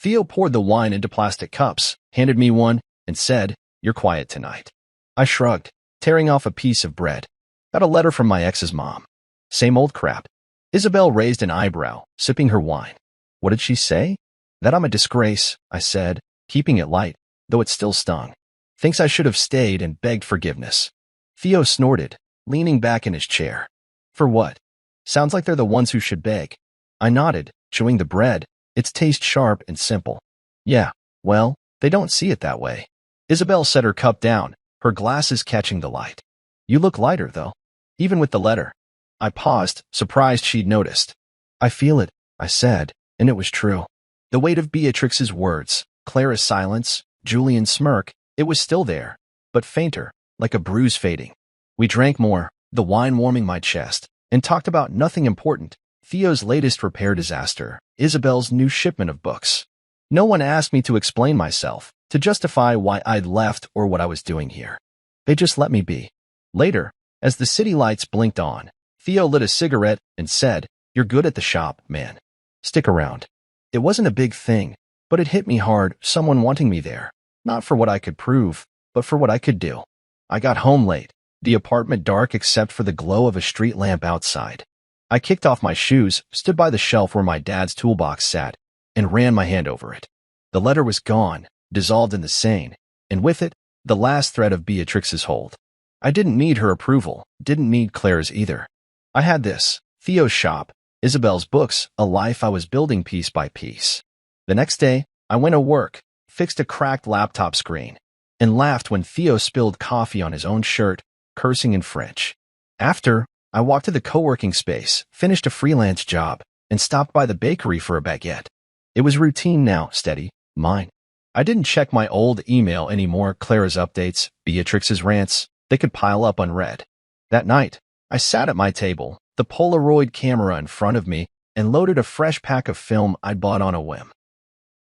Theo poured the wine into plastic cups, handed me one, and said, "You're quiet tonight." I shrugged, tearing off a piece of bread. Got a letter from my ex's mom. Same old crap. Isabel raised an eyebrow, sipping her wine. What did she say? That I'm a disgrace, I said, keeping it light, though it still stung. Thinks I should have stayed and begged forgiveness. Theo snorted, leaning back in his chair. For what? Sounds like they're the ones who should beg. I nodded, chewing the bread, its taste sharp and simple. Yeah, well, they don't see it that way. Isabel set her cup down, her glasses catching the light. You look lighter, though, even with the letter. I paused, surprised she'd noticed. I feel it, I said, and it was true. The weight of Beatrix's words, Clara's silence, Julian's smirk, it was still there, but fainter, like a bruise fading. We drank more, the wine warming my chest, and talked about nothing important, Theo's latest repair disaster, Isabel's new shipment of books. No one asked me to explain myself, to justify why I'd left or what I was doing here. They just let me be. Later, as the city lights blinked on, Theo lit a cigarette and said, "You're good at the shop, man. Stick around." It wasn't a big thing, but it hit me hard, someone wanting me there. Not for what I could prove, but for what I could do. I got home late, the apartment dark except for the glow of a street lamp outside. I kicked off my shoes, stood by the shelf where my dad's toolbox sat, and ran my hand over it. The letter was gone, dissolved in the Seine, and with it, the last thread of Beatrix's hold. I didn't need her approval, didn't need Claire's either. I had this, Theo's shop, Isabel's books, a life I was building piece by piece. The next day, I went to work, fixed a cracked laptop screen, and laughed when Theo spilled coffee on his own shirt, cursing in French. After, I walked to the co-working space, finished a freelance job, and stopped by the bakery for a baguette. It was routine now, steady, mine. I didn't check my old email anymore, Clara's updates, Beatrix's rants, they could pile up unread. That night, I sat at my table, the Polaroid camera in front of me, and loaded a fresh pack of film I'd bought on a whim.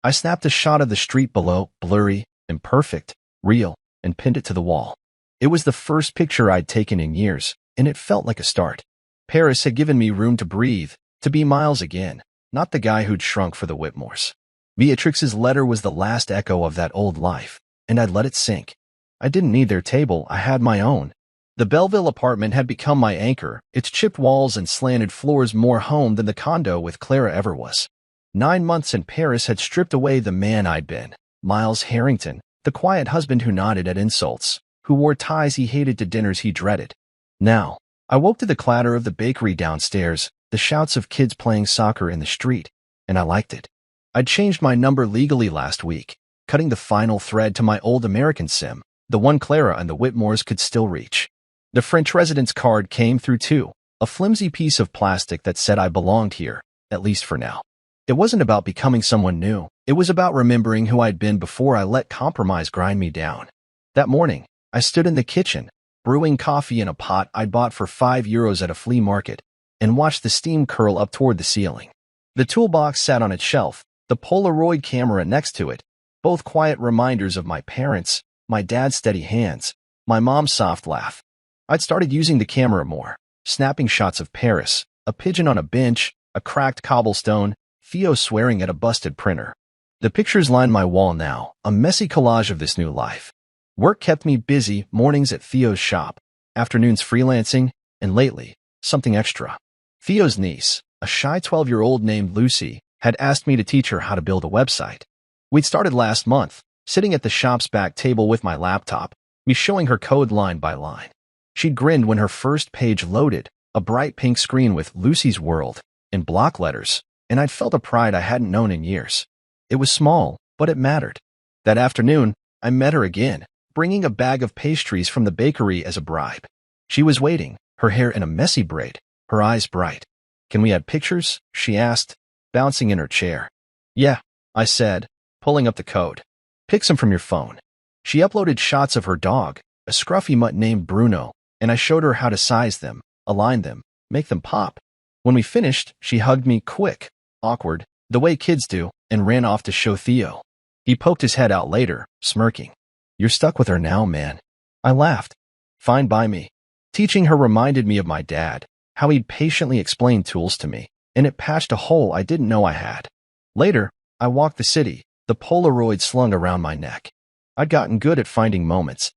I snapped a shot of the street below, blurry, imperfect, real, and pinned it to the wall. It was the first picture I'd taken in years, and it felt like a start. Paris had given me room to breathe, to be Miles again, not the guy who'd shrunk for the Whitmores. Beatrix's letter was the last echo of that old life, and I'd let it sink. I didn't need their table, I had my own. The Belleville apartment had become my anchor, its chipped walls and slanted floors more home than the condo with Clara ever was. 9 months in Paris had stripped away the man I'd been, Miles Harrington, the quiet husband who nodded at insults, who wore ties he hated to dinners he dreaded. Now, I woke to the clatter of the bakery downstairs, the shouts of kids playing soccer in the street, and I liked it. I'd changed my number legally last week, cutting the final thread to my old American SIM, the one Clara and the Whitmores could still reach. The French residence card came through too, a flimsy piece of plastic that said I belonged here, at least for now. It wasn't about becoming someone new. It was about remembering who I'd been before I let compromise grind me down. That morning, I stood in the kitchen, brewing coffee in a pot I'd bought for €5 at a flea market, and watched the steam curl up toward the ceiling. The toolbox sat on its shelf, the Polaroid camera next to it, both quiet reminders of my parents, my dad's steady hands, my mom's soft laugh. I'd started using the camera more, snapping shots of Paris, a pigeon on a bench, a cracked cobblestone, Theo swearing at a busted printer. The pictures lined my wall now, a messy collage of this new life. Work kept me busy, mornings at Theo's shop, afternoons freelancing, and lately, something extra. Theo's niece, a shy 12-year-old named Lucy, had asked me to teach her how to build a website. We'd started last month, sitting at the shop's back table with my laptop, me showing her code line by line. She'd grinned when her first page loaded, a bright pink screen with Lucy's World in block letters, and I'd felt a pride I hadn't known in years. It was small, but it mattered. That afternoon, I met her again, bringing a bag of pastries from the bakery as a bribe. She was waiting, her hair in a messy braid, her eyes bright. "Can we add pictures?" she asked, bouncing in her chair. "Yeah," I said, pulling up the code. "Pick some from your phone." She uploaded shots of her dog, a scruffy mutt named Bruno, and I showed her how to size them, align them, make them pop. When we finished, she hugged me quick, awkward, the way kids do, and ran off to show Theo. He poked his head out later, smirking. "You're stuck with her now, man." I laughed. Fine by me. Teaching her reminded me of my dad, how he'd patiently explained tools to me, and it patched a hole I didn't know I had. Later, I walked the city, the Polaroid slung around my neck. I'd gotten good at finding moments.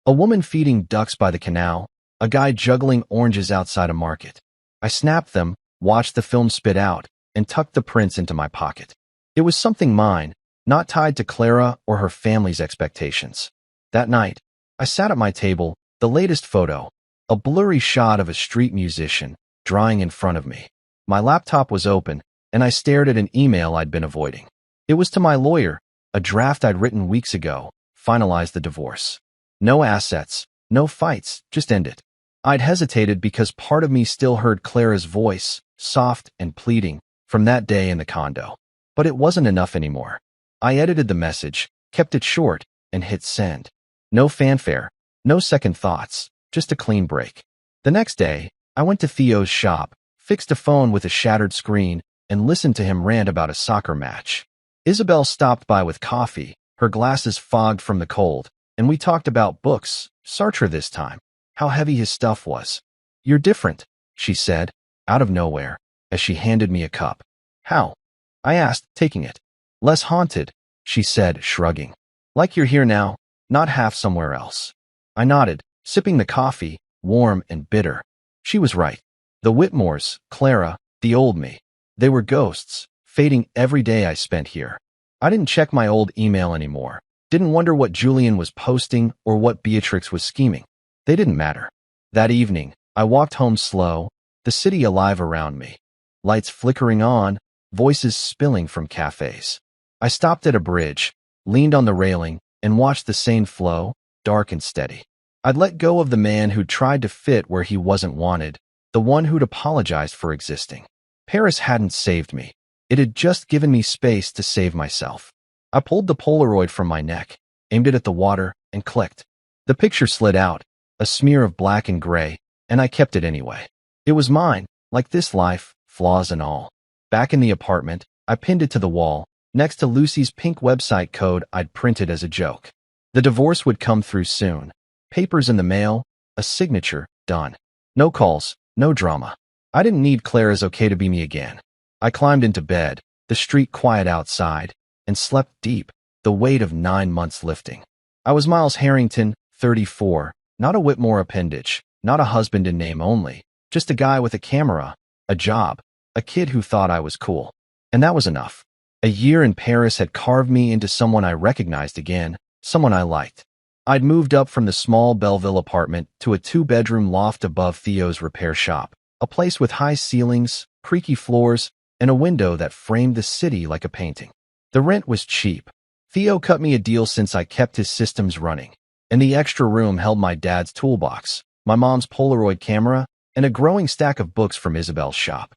A woman feeding ducks by the canal, a guy juggling oranges outside a market. I snapped them, watched the film spit out, and tucked the prints into my pocket. It was something mine, not tied to Clara or her family's expectations. That night, I sat at my table, the latest photo, a blurry shot of a street musician, drawing in front of me. My laptop was open, and I stared at an email I'd been avoiding. It was to my lawyer, a draft I'd written weeks ago, finalized the divorce. No assets, no fights, just end it. I'd hesitated because part of me still heard Clara's voice, soft and pleading, from that day in the condo. But it wasn't enough anymore. I edited the message, kept it short, and hit send. No fanfare, no second thoughts, just a clean break. The next day, I went to Theo's shop, fixed a phone with a shattered screen, and listened to him rant about a soccer match. Isabel stopped by with coffee, her glasses fogged from the cold, and we talked about books, Sartre this time, how heavy his stuff was. "You're different," she said, out of nowhere, as she handed me a cup. "How?" I asked, taking it. "Less haunted," she said, shrugging. "Like you're here now, not half somewhere else." I nodded, sipping the coffee, warm and bitter. She was right. The Whitmores, Clara, the old me, they were ghosts, fading every day I spent here. I didn't check my old email anymore, didn't wonder what Julian was posting or what Beatrix was scheming. They didn't matter. That evening, I walked home slow, the city alive around me. Lights flickering on, voices spilling from cafes. I stopped at a bridge, leaned on the railing, and watched the Seine flow, dark and steady. I'd let go of the man who'd tried to fit where he wasn't wanted, the one who'd apologized for existing. Paris hadn't saved me. It had just given me space to save myself. I pulled the Polaroid from my neck, aimed it at the water, and clicked. The picture slid out, a smear of black and gray, and I kept it anyway. It was mine, like this life, flaws and all. Back in the apartment, I pinned it to the wall, next to Lucy's pink website code I'd printed as a joke. The divorce would come through soon. Papers in the mail, a signature, done. No calls, no drama. I didn't need Clara's okay to be me again. I climbed into bed, the street quiet outside, and slept deep, the weight of 9 months lifting. I was Miles Harrington, 34, not a Whitmore appendage, not a husband in name only, just a guy with a camera, a job, a kid who thought I was cool. And that was enough. A year in Paris had carved me into someone I recognized again, someone I liked. I'd moved up from the small Belleville apartment to a 2-bedroom loft above Theo's repair shop, a place with high ceilings, creaky floors, and a window that framed the city like a painting. The rent was cheap. Theo cut me a deal since I kept his systems running. and the extra room held my dad's toolbox, my mom's Polaroid camera, and a growing stack of books from Isabel's shop.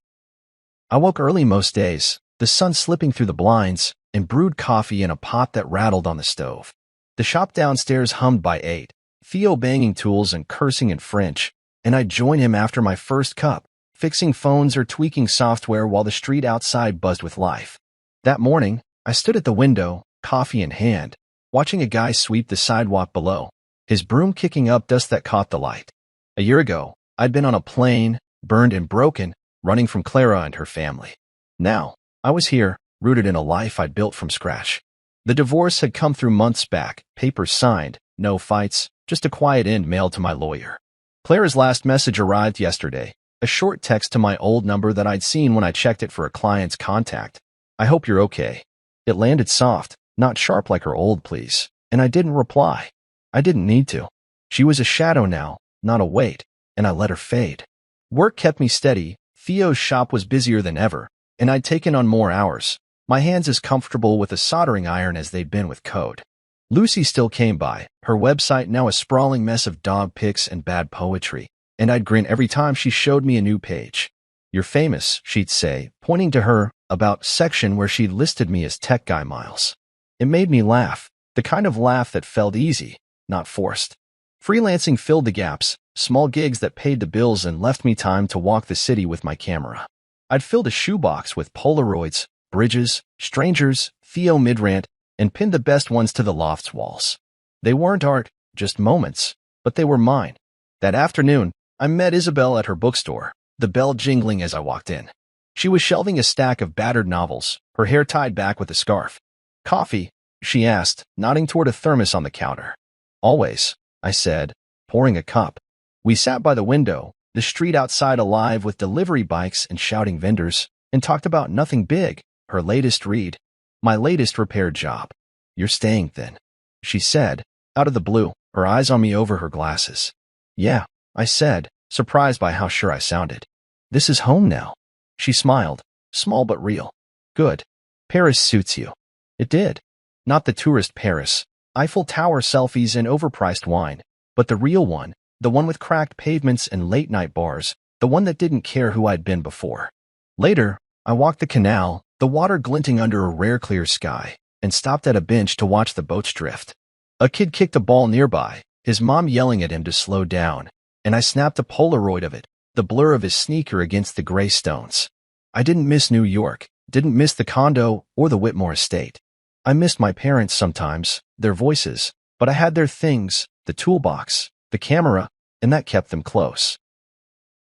I woke early most days, the sun slipping through the blinds, and brewed coffee in a pot that rattled on the stove. The shop downstairs hummed by 8, Theo banging tools and cursing in French, and I'd join him after my first cup, fixing phones or tweaking software while the street outside buzzed with life. That morning, I stood at the window, coffee in hand, watching a guy sweep the sidewalk below, his broom kicking up dust that caught the light. A year ago, I'd been on a plane, burned and broken, running from Clara and her family. Now, I was here, rooted in a life I'd built from scratch. The divorce had come through months back, papers signed, no fights, just a quiet end mailed to my lawyer. Clara's last message arrived yesterday, a short text to my old number that I'd seen when I checked it for a client's contact. I hope you're okay. It landed soft, not sharp like her old please, and I didn't reply. I didn't need to. She was a shadow now, not a weight, and I let her fade. Work kept me steady, Theo's shop was busier than ever, and I'd taken on more hours, my hands as comfortable with a soldering iron as they'd been with code. Lucy still came by, her website now a sprawling mess of dog pics and bad poetry, and I'd grin every time she showed me a new page. You're famous, she'd say, pointing to her About section where she'd listed me as Tech Guy Miles. It made me laugh, the kind of laugh that felt easy, not forced. Freelancing filled the gaps, small gigs that paid the bills and left me time to walk the city with my camera. I'd filled a shoebox with Polaroids, bridges, strangers, Theo Midrant, and pinned the best ones to the loft's walls. They weren't art, just moments, but they were mine. That afternoon, I met Isabel at her bookstore, the bell jingling as I walked in. She was shelving a stack of battered novels, her hair tied back with a scarf. Coffee? She asked, nodding toward a thermos on the counter. Always, I said, pouring a cup. We sat by the window, the street outside alive with delivery bikes and shouting vendors, and talked about nothing big, her latest read, my latest repaired job. You're staying then, she said, out of the blue, her eyes on me over her glasses. Yeah, I said, surprised by how sure I sounded. This is home now. She smiled, small but real. Good. Paris suits you. It did. Not the tourist Paris, Eiffel Tower selfies and overpriced wine, but the real one, the one with cracked pavements and late-night bars, the one that didn't care who I'd been before. Later, I walked the canal, the water glinting under a rare clear sky, and stopped at a bench to watch the boats drift. A kid kicked a ball nearby, his mom yelling at him to slow down, and I snapped a Polaroid of it, the blur of his sneaker against the gray stones. I didn't miss New York, didn't miss the condo or the Whitmore estate. I missed my parents sometimes, their voices, but I had their things, the toolbox, the camera, and that kept them close.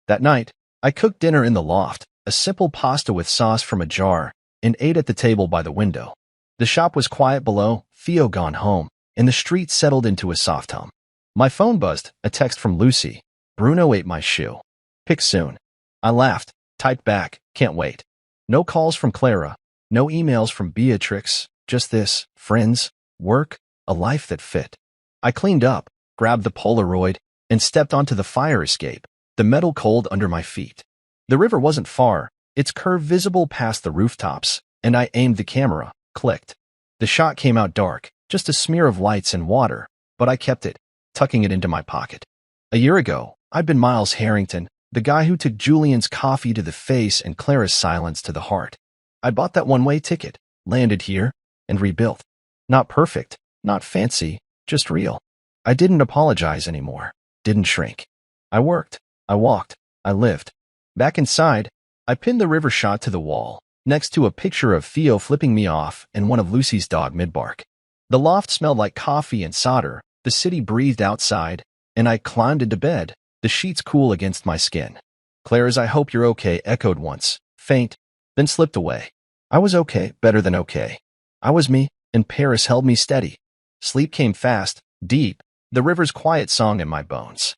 That night, I cooked dinner in the loft, a simple pasta with sauce from a jar, and ate at the table by the window. The shop was quiet below, Theo gone home, and the street settled into a soft hum. My phone buzzed, a text from Lucy. Bruno ate my shoe. Pick soon. I laughed, typed back, can't wait. No calls from Clara, no emails from Beatrix, just this, friends, work, a life that fit. I cleaned up, grabbed the Polaroid, and stepped onto the fire escape, the metal cold under my feet. The river wasn't far, its curve visible past the rooftops, and I aimed the camera, clicked. The shot came out dark, just a smear of lights and water, but I kept it, tucking it into my pocket. A year ago, I'd been Miles Harrington, the guy who took Julian's coffee to the face and Clara's silence to the heart. I bought that one-way ticket, landed here, and rebuilt. Not perfect, not fancy, just real. I didn't apologize anymore, didn't shrink. I worked, I walked, I lived. Back inside, I pinned the river shot to the wall, next to a picture of Theo flipping me off and one of Lucy's dog Midbark. The loft smelled like coffee and solder, the city breathed outside, and I climbed into bed, the sheets cool against my skin. Clara's "I hope you're okay" echoed once, faint, then slipped away. I was okay, better than okay. I was me, and Paris held me steady. Sleep came fast, deep, the river's quiet song in my bones.